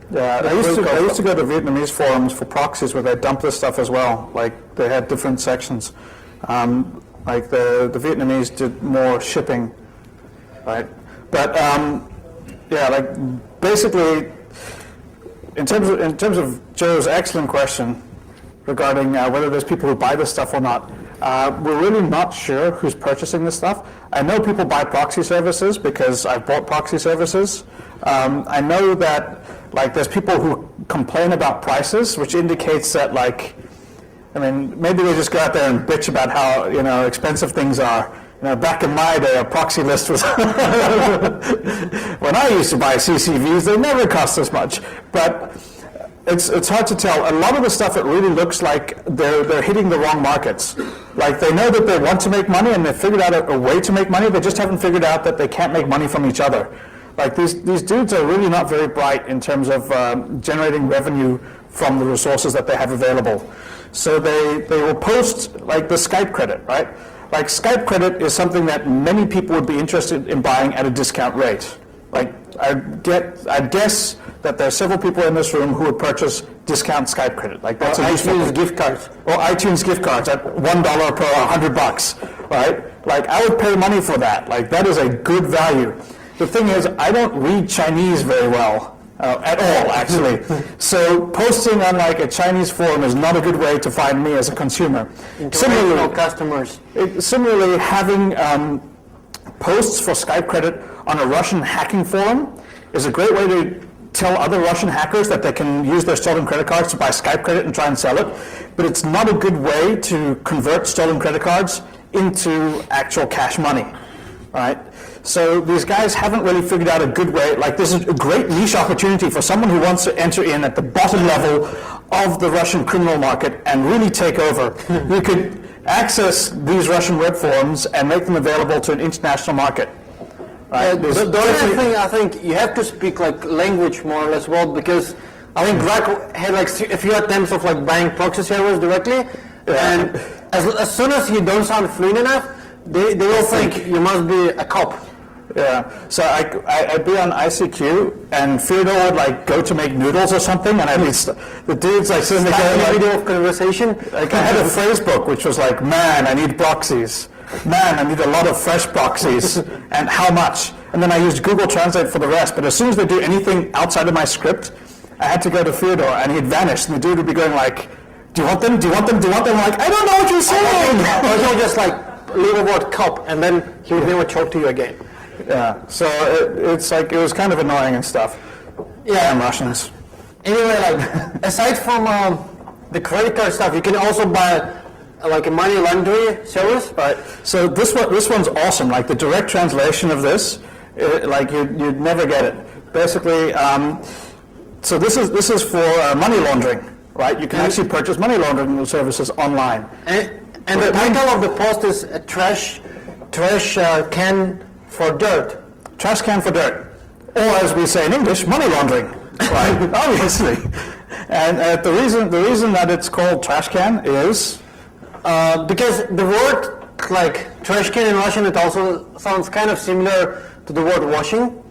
Speaker 2: Yeah, I used to go to Vietnamese forums for proxies where they dump this stuff as well. Like they had different sections. Like the Vietnamese did more shipping, right? But like basically, in terms of Joe's excellent question regarding whether there's people who buy this stuff or not, we're really not sure who's purchasing this stuff. I know people buy proxy services because I've bought proxy services. I know that like there's people who complain about prices, which indicates that like, I mean, maybe they just go out there and bitch about how expensive things are. Back in my day, a proxy list was when I used to buy CCVs, they never cost this much. But it's hard to tell. A lot of the stuff, it really looks like they're hitting the wrong markets. Like they know that they want to make money and they've figured out a way to make money. They just haven't figured out that they can't make money from each other. Like these dudes are really not very bright in terms of generating revenue from the resources that they have available. So they will post like the Skype credit, right? Like Skype credit is something that many people would be interested in buying at a discount rate. Like I'd guess that there are several people in this room who would purchase discount Skype credit. Like that's
Speaker 1: iTunes gift cards.
Speaker 2: Or iTunes gift cards at $1 per $100, right? Like I would pay money for that. Like that is a good value. The thing is, I don't read Chinese very well. At all, actually. So posting on like a Chinese forum is not a good way to find me as a consumer.
Speaker 1: Similarly, customers.
Speaker 2: Similarly, having posts for Skype credit on a Russian hacking forum is a great way to tell other Russian hackers that they can use their stolen credit cards to buy Skype credit and try and sell it. But it's not a good way to convert stolen credit cards into actual cash money, right? So these guys haven't really figured out a good way. Like this is a great niche opportunity for someone who wants to enter in at the bottom level of the Russian criminal market and really take over. You could access these Russian web forums and make them available to an international market. Right?
Speaker 1: The only thing I think you have to speak like language more or less well, because I think Grugq had like a few attempts of like buying proxy servers directly, and as soon as you don't sound fluent enough, they will think you must be a cop.
Speaker 2: Yeah, so I'd be on ICQ, and Fyodor would like go to make noodles or something, and I'd be the dude's like sitting there going, like,
Speaker 1: video of conversation.
Speaker 2: Like I had a phrase book which was like, man, I need proxies. Man, I need a lot of fresh proxies, and how much? And then I used Google Translate for the rest. But as soon as they do anything outside of my script, I had to go to Fyodor, and he'd vanish, and the dude would be going like, do you want them? Do you want them? Do you want them? I'm like, I don't know what you're saying.
Speaker 1: Or he'll just like leave a word cop, and then he would never talk to you again.
Speaker 2: Yeah, so it's like, it was kind of annoying and stuff.
Speaker 1: Yeah,
Speaker 2: and Russians.
Speaker 1: Anyway, like aside from the credit card stuff, you can also buy like a money laundry service.
Speaker 2: Right. So this one's awesome. Like the direct translation of this, like you'd never get it. Basically, so this is for money laundering, right? You can actually purchase money laundering services online.
Speaker 1: And the title of the post is a trash can for dirt.
Speaker 2: Trash can for dirt. Or as we say in English, money laundering, right? Obviously. And the reason that it's called trash can is
Speaker 1: because the word like trash can in Russian, it also sounds kind of similar to the word washing.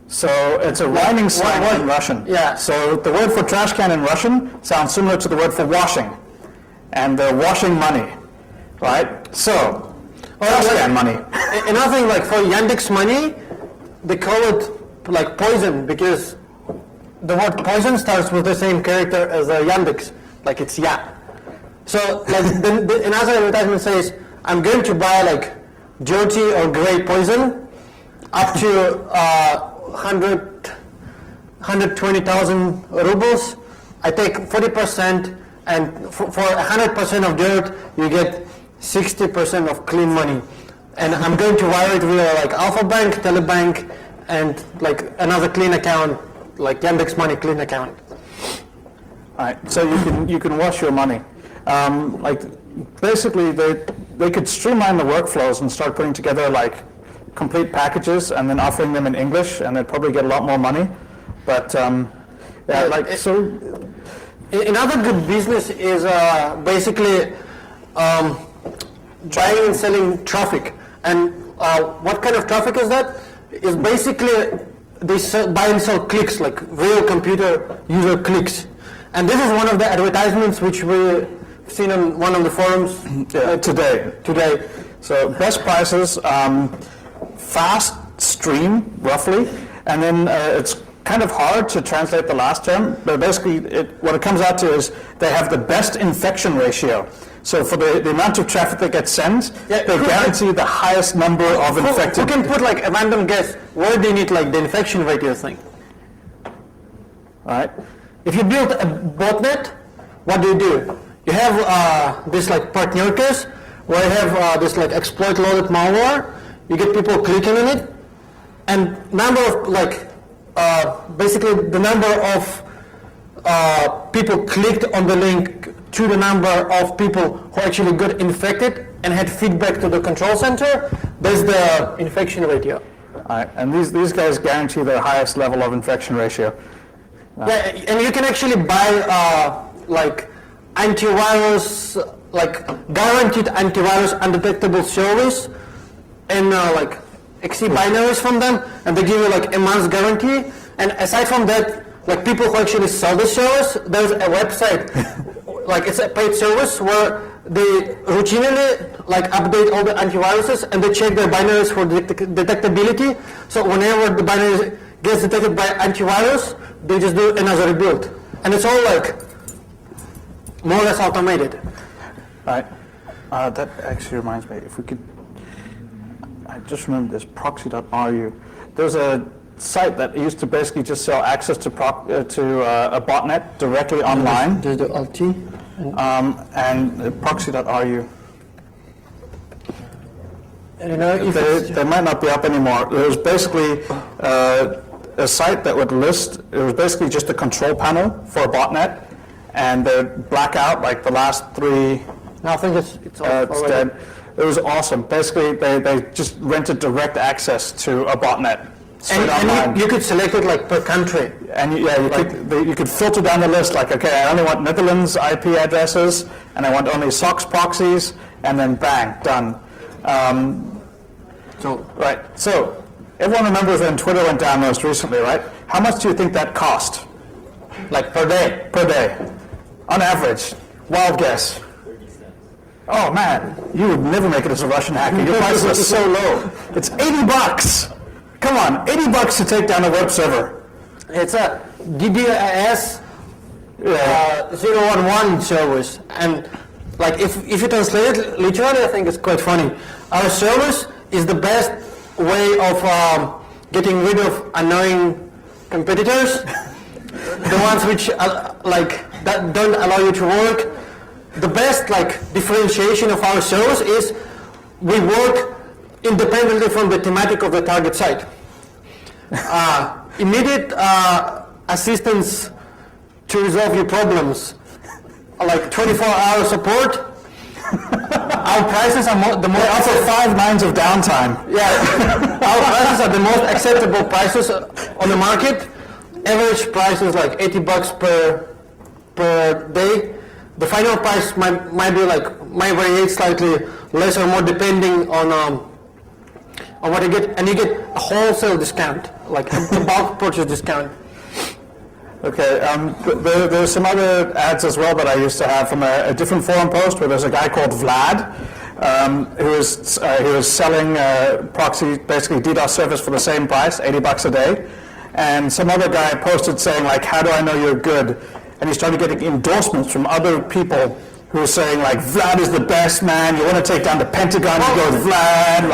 Speaker 2: So it's a rhyming slang in Russian.
Speaker 1: Yeah.
Speaker 2: So the word for trash can in Russian sounds similar to the word for washing. And they're washing money, right? So, trash can money.
Speaker 1: Another thing, like for Yandex money, they call it like poison because the word poison starts with the same character as Yandex, like it's ya. So like another advertisement says, I'm going to buy like dirty or gray poison up to 120,000 rubles. I take 40%, and for 100% of dirt, you get 60% of clean money. And I'm going to wire it via like Alpha Bank, Telebank, and like another clean account, like Yandex Money clean account.
Speaker 2: All right, so you can wash your money. Like basically, they could streamline the workflows and start putting together like complete packages and then offering them in English, and they'd probably get a lot more money. But
Speaker 1: another good business is basically buying and selling traffic. And what kind of traffic is that? Is basically they buy and sell clicks, like real computer user clicks. And this is one of the advertisements which we've seen on one of the forums today.
Speaker 2: So best prices, fast stream roughly, and then it's kind of hard to translate the last term, but basically what it comes out to is they have the best infection ratio. So for the amount of traffic that gets sent, they guarantee the highest number of infected.
Speaker 1: Who can put like a random guess where do you need like the infection ratio thing?
Speaker 2: All right.
Speaker 1: If you build a botnet, what do? You have this like partnerkers where you have this like exploit loaded malware. You get people clicking on it, and number of like basically the number of people clicked on the link to the number of people who actually got infected and had feedback to the control center. That's the infection ratio.
Speaker 2: All right, and these guys guarantee the highest level of infection ratio.
Speaker 1: Yeah, and you can actually buy like antivirus, like guaranteed antivirus undetectable service, and like XE binaries from them, and they give you like a month's guarantee. And aside from that, like people who actually sell the service, there's a website, like it's a paid service where they routinely like update all the antiviruses and they check their binaries for detectability. So whenever the binary gets detected by antivirus, they just do another rebuild. And it's all like more or less automated.
Speaker 2: Right. That actually reminds me, if we could, I just remember this proxy.ru. There's a site that used to basically just sell access to a botnet directly online.
Speaker 1: There's the LT.
Speaker 2: And proxy.ru.
Speaker 1: I don't know if
Speaker 2: They might not be up anymore. It was basically a site that would list, it was basically just a control panel for a botnet, and they'd black out like the last 3.
Speaker 1: No, I think it's
Speaker 2: dead. It was awesome. Basically, they just rented direct access to a botnet.
Speaker 1: And you could select it like per country.
Speaker 2: And you could filter down the list like, okay, I only want Netherlands IP addresses, and I want only SOX proxies, and then bang, done. So everyone remembers when Twitter went down most recently, right? How much do you think that cost?
Speaker 1: Like per day?
Speaker 2: Per day. On average. Wild guess.
Speaker 3: 30 cents.
Speaker 2: Oh man, you would never make it as a Russian hacker. Your prices are so low. It's $80. Come on, $80 to take down a web server.
Speaker 1: It's a DDoS 011 service, and like if you translate it literally, I think it's quite funny. Our service is the best way of getting rid of annoying competitors, the ones which that don't allow you to work. The best differentiation of our service is we work independently from the thematic of the target site. Immediate assistance to resolve your problems, like 24-hour support. Our prices are the most.
Speaker 2: They offer 5 nines of downtime.
Speaker 1: Yeah, our prices are the most acceptable prices on the market. Average price is like $80 per day. The final price might vary slightly less or more depending on what you get, and you get a wholesale discount, like a bulk purchase discount.
Speaker 2: Okay, there's some other ads as well that I used to have from a different forum post where there's a guy called Vlad who was selling proxy, basically DDoS service for the same price, $80 a day. And some other guy posted saying how do I know you're good? And he started getting endorsements from other people who were saying Vlad is the best man. You want to take down the Pentagon, you go with Vlad.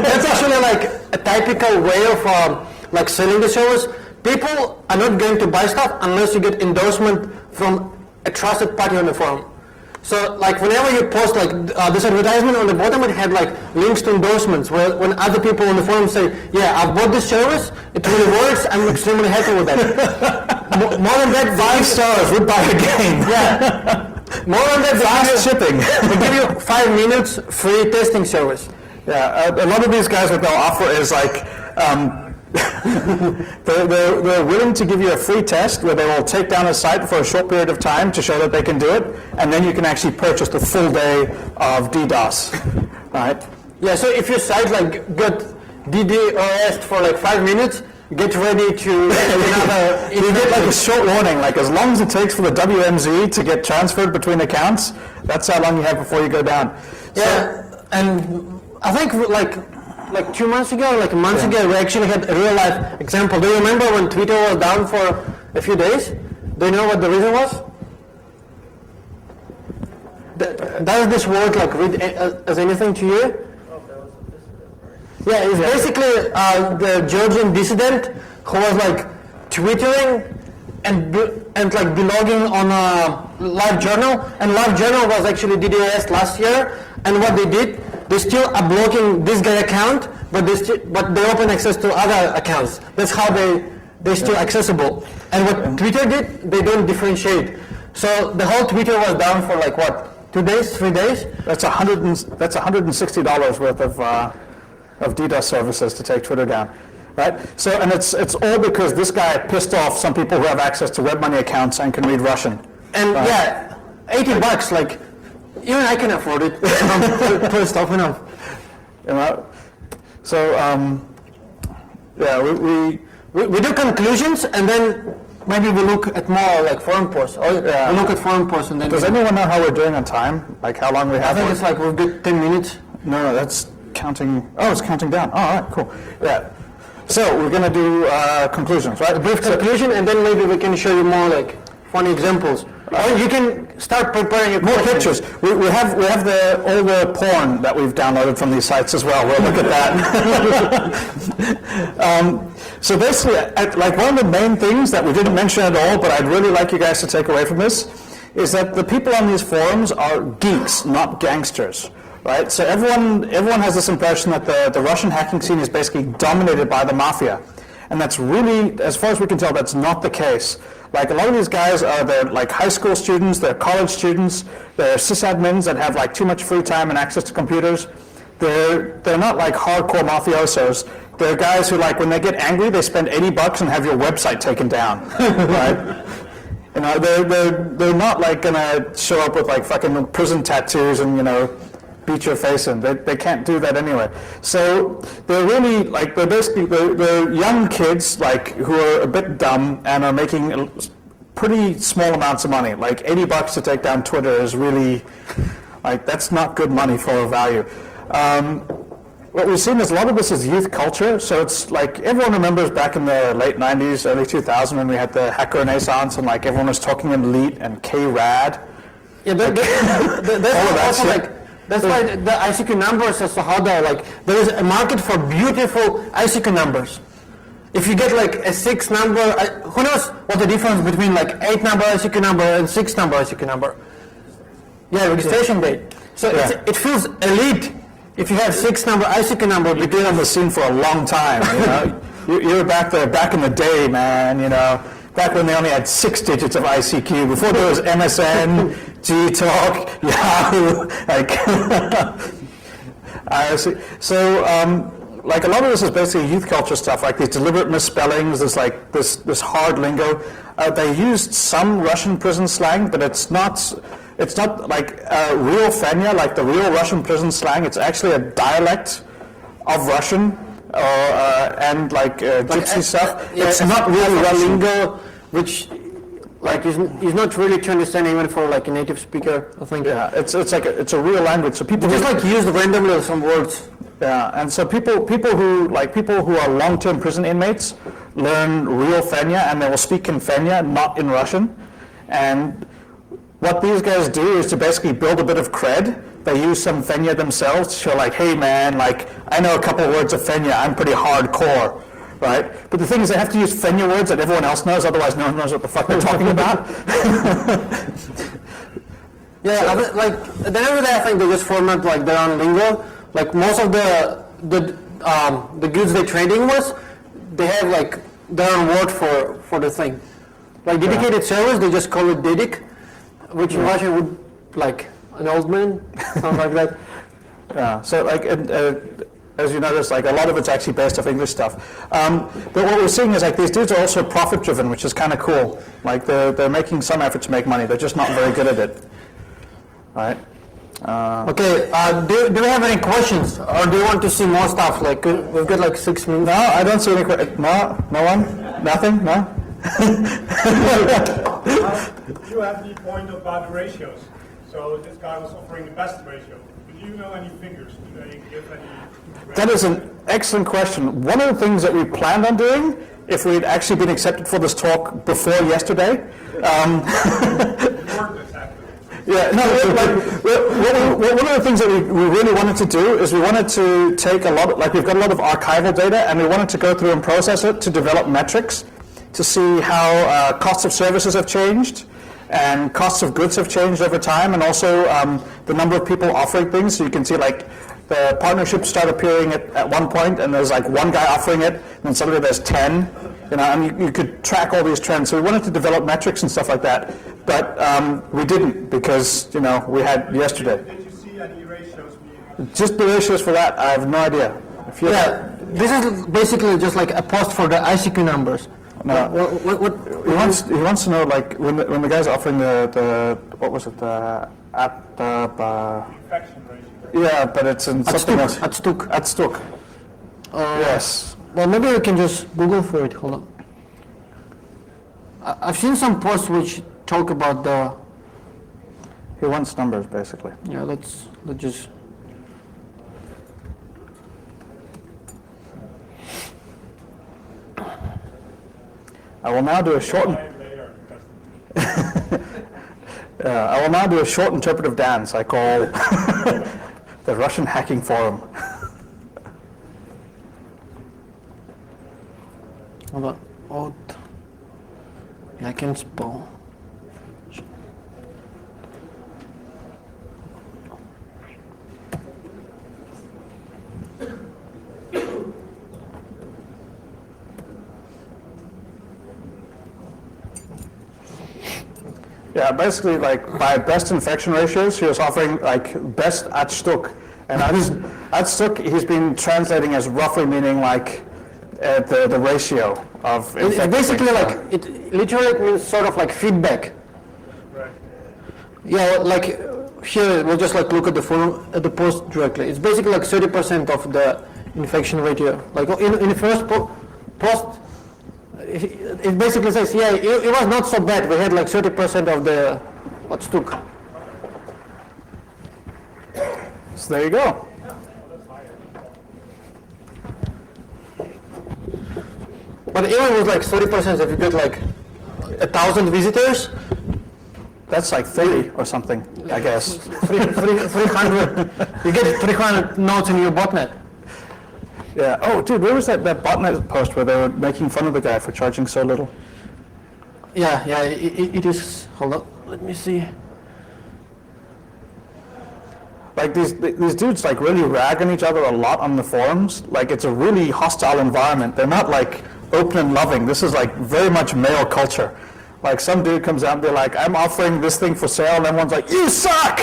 Speaker 1: That's actually a typical way of selling the service. People are not going to buy stuff unless you get endorsement from a trusted party on the forum. So whenever you post this advertisement on the bottom, it had links to endorsements where when other people on the forum say, yeah, I've bought this service, it really works, I'm extremely happy with that. More than that,
Speaker 2: 5 stars would buy a game.
Speaker 1: Yeah. More than that,
Speaker 2: fast shipping.
Speaker 1: They give you 5 minutes free testing service.
Speaker 2: Yeah, a lot of these guys, what they'll offer is they're willing to give you a free test where they will take down a site for a short period of time to show that they can do it, and then you can actually purchase the full day of DDoS. Right?
Speaker 1: Yeah, so if your site got DDoS for 5 minutes, get ready to another.
Speaker 2: You get a short warning, as long as it takes for the WMZ to get transferred between accounts, that's how long you have before you go down.
Speaker 1: Yeah, and I think 2 months ago, a month ago, we actually had a real life example. Do you remember when Twitter was down for a few days? Do you know what the reason was? Does this word read as anything to you? Yeah, it's basically the Georgian dissident who was twittering and blogging on a Live Journal, and Live Journal was actually DDoS last year. And what they did, they still are blocking this guy account, but they open access to other accounts. That's how they're still accessible. And what Twitter did, they don't differentiate. So the whole Twitter was down for 2 days, 3 days.
Speaker 2: That's $160 worth of of DDoS services to take Twitter down, right? So, and it's all because this guy pissed off some people who have access to web money accounts and can read Russian.
Speaker 1: And yeah, $80, like, even I can afford it. Put stuff in them.
Speaker 2: You know? So, yeah, we
Speaker 1: do conclusions, and then maybe we look at more like forum posts. Or we look at forum posts, and then.
Speaker 2: Does anyone know how we're doing on time? Like how long we have?
Speaker 1: I think it's like we've got 10 minutes.
Speaker 2: No, that's counting. Oh, it's counting down. Oh, all right, cool. Yeah. So we're gonna do conclusions, right?
Speaker 1: A brief conclusion, and then maybe we can show you more like funny examples. Or you can start preparing your
Speaker 2: more pictures. We have all the porn that we've downloaded from these sites as well. We'll look at that. So basically, like one of the main things that we didn't mention at all, but I'd really like you guys to take away from this, is that the people on these forums are geeks, not gangsters. Right? So everyone has this impression that the Russian hacking scene is basically dominated by the mafia. And that's really, as far as we can tell, that's not the case. Like a lot of these guys they're like high school students, they're college students, they're sysadmins that have like too much free time and access to computers. They're not like hardcore mafiosos. They're guys who, like, when they get angry, they spend $80 and have your website taken down, right? You know, they're not like gonna show up with like fucking prison tattoos and, you know, beat your face in. They can't do that anyway. So they're really like they're young kids like who are a bit dumb and are making pretty small amounts of money. Like $80 to take down Twitter is really like that's not good money for value. What we've seen is a lot of this is youth culture. So it's like everyone remembers back in the late 90s, early 2000s when we had the hacker renaissance and like everyone was talking in Leet and K-Rad.
Speaker 1: Yeah, that's why the ICQ numbers are so hot there. Like there is a market for beautiful ICQ numbers. If you get like a 6 number, who knows what the difference between like 8 number ICQ number and 6 number ICQ number? Yeah, registration date. So it feels elite if you have 6 number ICQ number.
Speaker 2: You've been on the scene for a long time. You know, you were back there, back in the day, man. You know, back when they only had 6 digits of ICQ. Before there was MSN, G-Talk, Yahoo. Like, like a lot of this is basically youth culture stuff, like these deliberate misspellings. There's like this hard lingo. They used some Russian prison slang, but it's not like real Fenya, like the real Russian prison slang. It's actually a dialect of Russian, and like gypsy stuff.
Speaker 1: It's not real lingo, which like is not really to understand even for like a native speaker. I think.
Speaker 2: Yeah, it's like it's a real language. So people
Speaker 1: just like use randomly some words.
Speaker 2: Yeah, and so people who are long-term prison inmates learn real Fenya, and they will speak in Fenya, not in Russian. And what these guys do is to basically build a bit of cred. They use some Fenya themselves to show like, hey man, like I know a couple of words of Fenya, I'm pretty hardcore, right? But the thing is they have to use Fenya words that everyone else knows, otherwise no one knows what the fuck they're talking about.
Speaker 1: Yeah, like at the end of the day, I think they just format like their own lingo. Like most of the goods they're trading with, they have like their own word for the thing. Like dedicated service, they just call it dedic, which in Russian would like an old man, something like that.
Speaker 2: Yeah. So like as you notice, like a lot of it's actually based off English stuff. But what we're seeing is like these dudes are also profit driven, which is kind of cool. Like they're making some effort to make money. They're just not very good at it. All right.
Speaker 1: Okay, do we have any questions, or do you want to see more stuff? Like we've got like 6 minutes.
Speaker 2: No, I don't see any questions. No one, nothing, no.
Speaker 4: You have the point about the ratios. So this guy was offering the best ratio. But do you know any figures? Do they give any?
Speaker 2: That is an excellent question. One of the things that we planned on doing, if we'd actually been accepted for this talk before yesterday. Yeah, no, one of the things that we really wanted to do is we wanted to take we've got a lot of archival data, and we wanted to go through and process it to develop metrics to see how costs of services have changed and costs of goods have changed over time, and also the number of people offering things. So you can see like the partnerships start appearing at one point, and there's like one guy offering it, and then suddenly there's 10. You know, and you could track all these trends. So we wanted to develop metrics and stuff like that, but we didn't because we had yesterday.
Speaker 4: Did you see any ratios?
Speaker 2: Just the ratios for that, I have no idea.
Speaker 1: Yeah, this is basically just like a post for the ICP numbers.
Speaker 2: No.
Speaker 1: What
Speaker 2: He wants to know, like, when the guy's offering the what was it, the
Speaker 4: Infection ratio.
Speaker 2: yeah, but it's in something else.
Speaker 1: At Stuk.
Speaker 2: At Stuk. Yes.
Speaker 1: Well, maybe we can just Google for it. Hold on. I've seen some posts which talk about the.
Speaker 2: He wants numbers, basically.
Speaker 1: Yeah, let's just.
Speaker 2: I will now do a short.
Speaker 4: Later.
Speaker 2: I will now do a short interpretive dance I call the Russian Hacking Forum.
Speaker 1: Hold on. Odd. I can spell.
Speaker 2: Yeah, basically, like, by best infection ratios, he was offering, like, best at Stuk. And at Stuk, he's been translating as roughly meaning, like, the ratio of
Speaker 1: It's
Speaker 2: infected
Speaker 1: basically
Speaker 2: things.
Speaker 1: like, it literally means sort of like feedback.
Speaker 4: Right.
Speaker 1: Yeah, like here we'll just like look at the forum, at the post directly. It's basically like 30% of the infection ratio. Like in the first post, it basically says, yeah, it was not so bad. We had like 30% of the what Stuk.
Speaker 2: So there you go.
Speaker 1: But even with like 30%, if you get like 1,000 visitors,
Speaker 2: That's like 30 or something, I guess.
Speaker 1: 300, you get 300 nodes in your botnet.
Speaker 2: Yeah. Oh, dude, where was that botnet post where they were making fun of the guy for charging so little?
Speaker 1: Yeah, it is. Hold on, let me see.
Speaker 2: Like these dudes like really rag on each other a lot on the forums. Like it's a really hostile environment. They're not like open and loving. This is like very much male culture. Like some dude comes out and they're like, I'm offering this thing for sale, and everyone's like, you suck!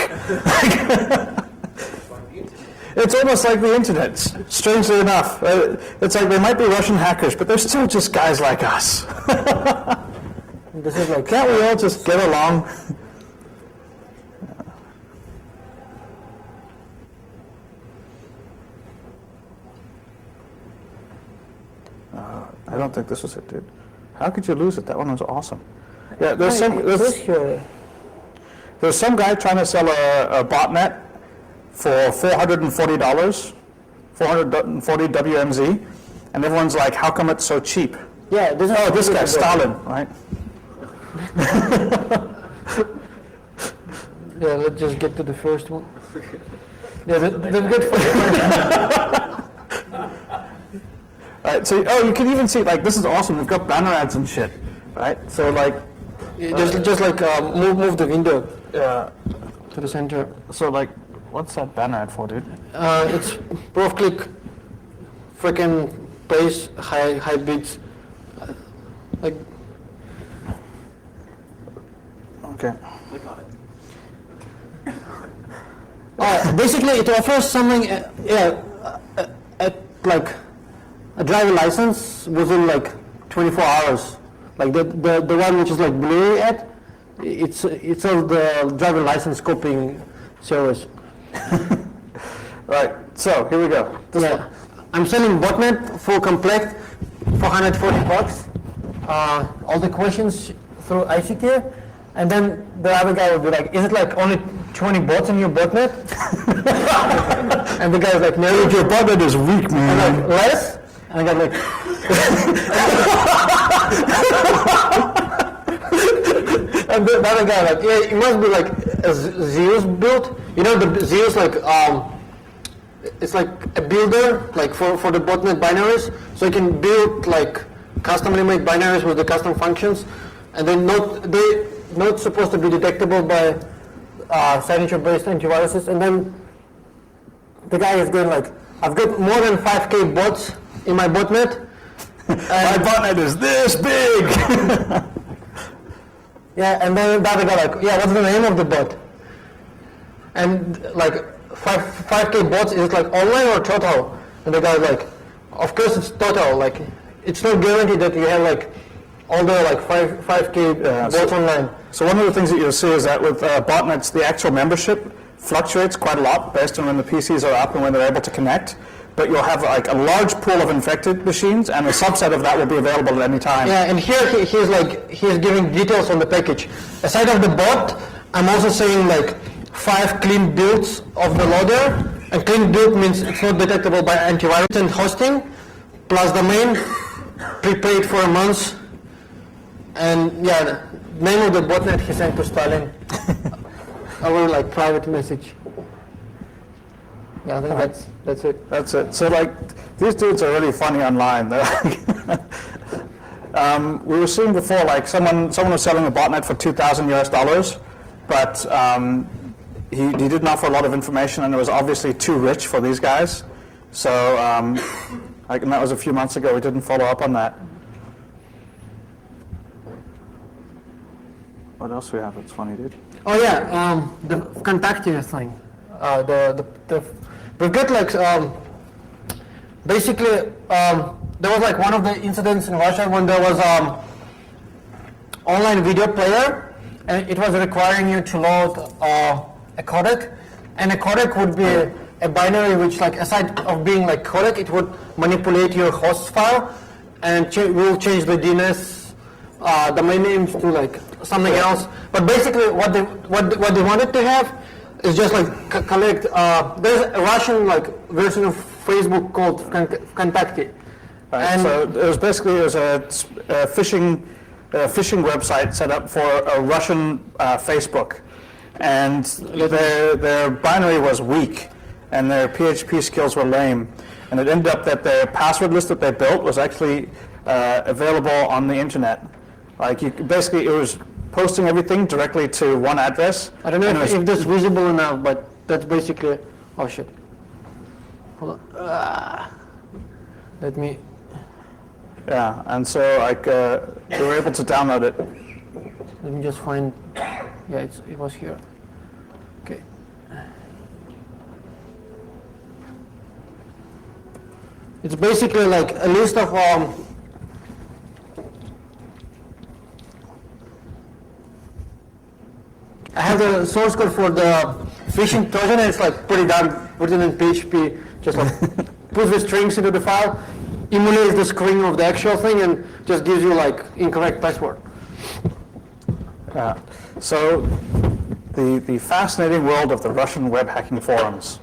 Speaker 2: It's almost like the internet, strangely enough. It's like they might be Russian hackers, but they're still just guys like us.
Speaker 1: This is like,
Speaker 2: Can't we all just get along? I don't think this was it, dude. How could you lose it? That one was awesome. Yeah, there's some guy trying to sell a botnet for $440, 440 WMZ, and everyone's like, how come it's so cheap?
Speaker 1: yeah,
Speaker 2: This guy, Stalin, right?
Speaker 1: Yeah, let's just get to the first one. Yeah, that's good for
Speaker 2: Right, so, you can even see, like, this is awesome. We've got banner ads and shit, right? So, like,
Speaker 1: just like move the window
Speaker 2: yeah.
Speaker 1: to the center.
Speaker 2: So, like, what's that banner ad for, dude?
Speaker 1: It's proof click, freaking pace, high beats. Like,
Speaker 2: Okay.
Speaker 3: Click on it.
Speaker 1: basically, it offers something, like a driver license within like 24 hours. Like the one which is like blurry ad, it's of the driver license copying service.
Speaker 2: Right, so, here we go. This one.
Speaker 1: I'm selling botnet full complete, $440. All the questions through ICQ, and then the other guy will be like, is it like only 20 bots in your botnet? And the guy's like, no,
Speaker 2: Your botnet is weak, man.
Speaker 1: I'm like, less? And I got like, and the other guy like, yeah, it must be like a Zeus build. You know, the Zeus like, it's like a builder like for the botnet binaries, so you can build like customly made binaries with the custom functions, and then not supposed to be detectable by signature-based antiviruses. And then the guy is going like, I've got more than 5K bots in my botnet.
Speaker 2: My botnet is this big!
Speaker 1: Yeah, and then the other guy like, yeah, what's the name of the bot? And like 5K bots, is it like online or total? And the guy like, of course it's total, like it's not guaranteed that you have like all the like 5K bots online.
Speaker 2: So one of the things that you'll see is that with botnets, the actual membership fluctuates quite a lot based on when the PCs are up and when they're able to connect. But you'll have like a large pool of infected machines, and a subset of that will be available at any time.
Speaker 1: Yeah, and here he's giving details on the package. Aside of the bot, I'm also saying like 5 clean builds of the loader. And clean build means it's not detectable by antivirus and hosting, plus domain, prepaid for a month. And yeah, the name of the botnet he sent to Stalin. Our like private message. Yeah, I think that's it.
Speaker 2: That's it. So like, these dudes are really funny online. We were seeing before, like someone was selling a botnet for $2,000 US, but he didn't offer a lot of information, and it was obviously too rich for these guys. So, like, and that was a few months ago. We didn't follow up on that. What else do we have that's funny, dude?
Speaker 1: Oh yeah, the Vkontakte thing. We've got like basically there was like one of the incidents in Russia when there was online video player, and it was requiring you to load a codec, and a codec would be a binary which, like, aside of being like codec, it would manipulate your host file and will change the DNS domain names to like something else. But basically, what they wanted to have is just like collect. There's a Russian like version of Facebook called Vkontakte.
Speaker 2: Right,
Speaker 1: And
Speaker 2: so it was a phishing website set up for a Russian Facebook, and their binary was weak, and their PHP skills were lame, and it ended up that their password list that they built was actually available on the internet. Like basically, it was posting everything directly to one address.
Speaker 1: I don't know if that's visible enough, but that's basically. Oh shit! Hold on. Let me.
Speaker 2: Yeah, and so like they were able to download it.
Speaker 1: Let me just find. Yeah, it was here. Okay. It's basically like a list of I have the source code for the phishing Trojan, and it's like pretty darn written in PHP. Just like put the strings into the file, emulates the screen of the actual thing, and just gives you like incorrect password.
Speaker 2: So the fascinating world of the Russian web hacking forums.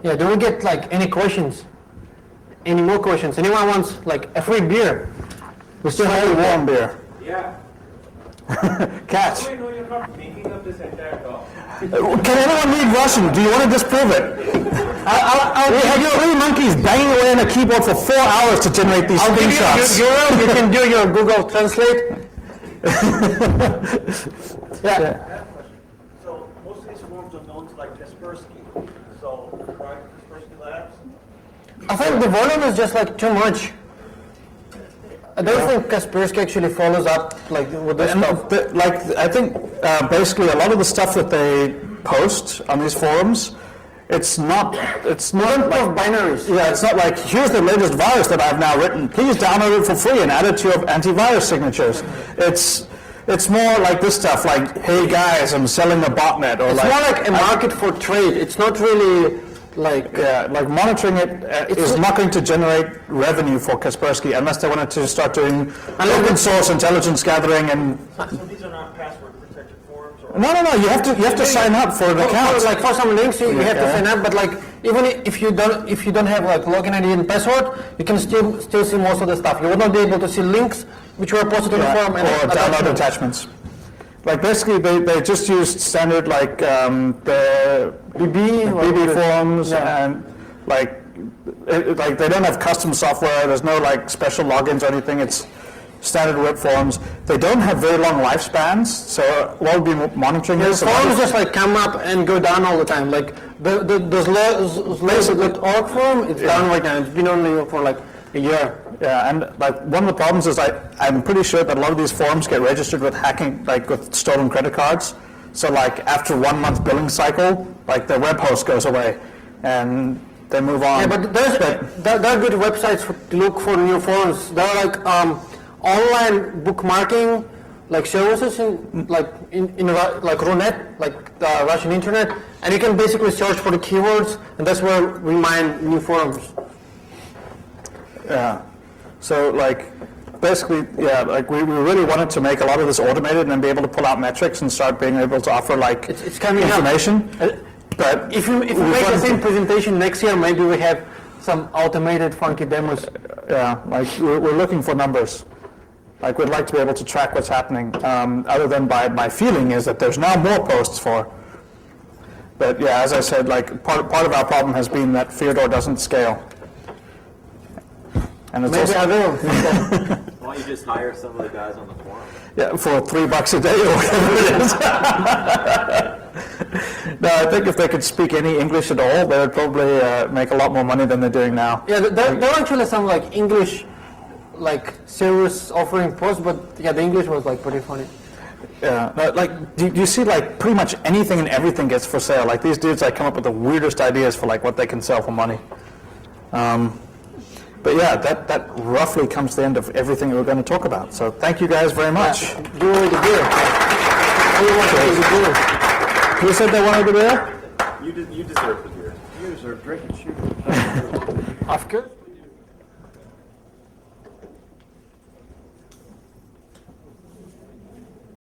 Speaker 1: Yeah, do we get like any questions? Any more questions? Anyone wants like a free beer? We still have
Speaker 2: Warm beer.
Speaker 3: Yeah.
Speaker 2: Catch.
Speaker 3: I know you're not making up this entire talk.
Speaker 2: Can anyone read Russian? Do you want to disprove it? We have 3 monkeys banging away on a keyboard for 4 hours to generate these screenshots.
Speaker 1: You can do your Google Translate. Yeah.
Speaker 5: So most of these forms are known to like Kaspersky. So right, Kaspersky Labs.
Speaker 1: I think the volume is just like too much. I don't think Kaspersky actually follows up like with this stuff.
Speaker 2: I think basically a lot of the stuff that they post on these forums, it's not like
Speaker 1: binaries.
Speaker 2: Yeah, it's not like, here's the latest virus that I've now written. Please download it for free and add it to your antivirus signatures. It's more like this stuff, like, hey guys, I'm selling a botnet, or
Speaker 1: It's more like a market for trade. It's not really like
Speaker 2: monitoring it is not going to generate revenue for Kaspersky unless they wanted to start doing open source intelligence gathering and.
Speaker 5: So these are not password protected forms. Or
Speaker 2: No. You have to sign up for an account.
Speaker 1: like for some links you have to sign up, but like even if you don't have like login ID and password, you can still see most of the stuff. You will not be able to see links which were posted on the forum
Speaker 2: or download attachments. Like basically, they just used standard like the BB forums and like they don't have custom software. There's no like special logins or anything. It's standard web forums. They don't have very long lifespans. So what we'll be monitoring is
Speaker 1: forums just like come up and go down all the time. Like those lazy.org forum, it's down right now. It's been only for like a year.
Speaker 2: Yeah, and like one of the problems is I'm pretty sure that a lot of these forums get registered with hacking, like with stolen credit cards. So like after 1 month billing cycle, like the web host goes away, and they move on.
Speaker 1: Yeah, but there are good websites to look for new forums. There are like online bookmarking like services in like Runet, like the Russian internet, and you can basically search for the keywords, and that's where we mine new forums.
Speaker 2: Yeah. So like basically, yeah, like we really wanted to make a lot of this automated and then be able to pull out metrics and start being able to offer like
Speaker 1: it's coming
Speaker 2: information.
Speaker 1: But if you make the same presentation next year, maybe we have some automated funky demos.
Speaker 2: Yeah, like we're looking for numbers. Like we'd like to be able to track what's happening. Other than by my feeling is that there's now more posts for. But yeah, as I said, like part of our problem has been that Fyodor doesn't scale. And it's
Speaker 1: Maybe
Speaker 2: also,
Speaker 1: I will.
Speaker 6: Why don't you just hire some of the guys on the forum?
Speaker 2: yeah, for $3 a day or whatever it is. No, I think if they could speak any English at all, they would probably make a lot more money than they're doing now.
Speaker 1: Yeah, there are actually some like English like service offering posts, but yeah, the English was like pretty funny.
Speaker 2: Yeah, like do you see like pretty much anything and everything gets for sale. Like these dudes like come up with the weirdest ideas for like what they can sell for money. But yeah, that roughly comes to the end of everything we're going to talk about. So thank you guys very much.
Speaker 1: Do it again.
Speaker 2: Who said they wanted the beer?
Speaker 6: You deserve the beer.
Speaker 5: Use or drink and shoot.
Speaker 1: Of course.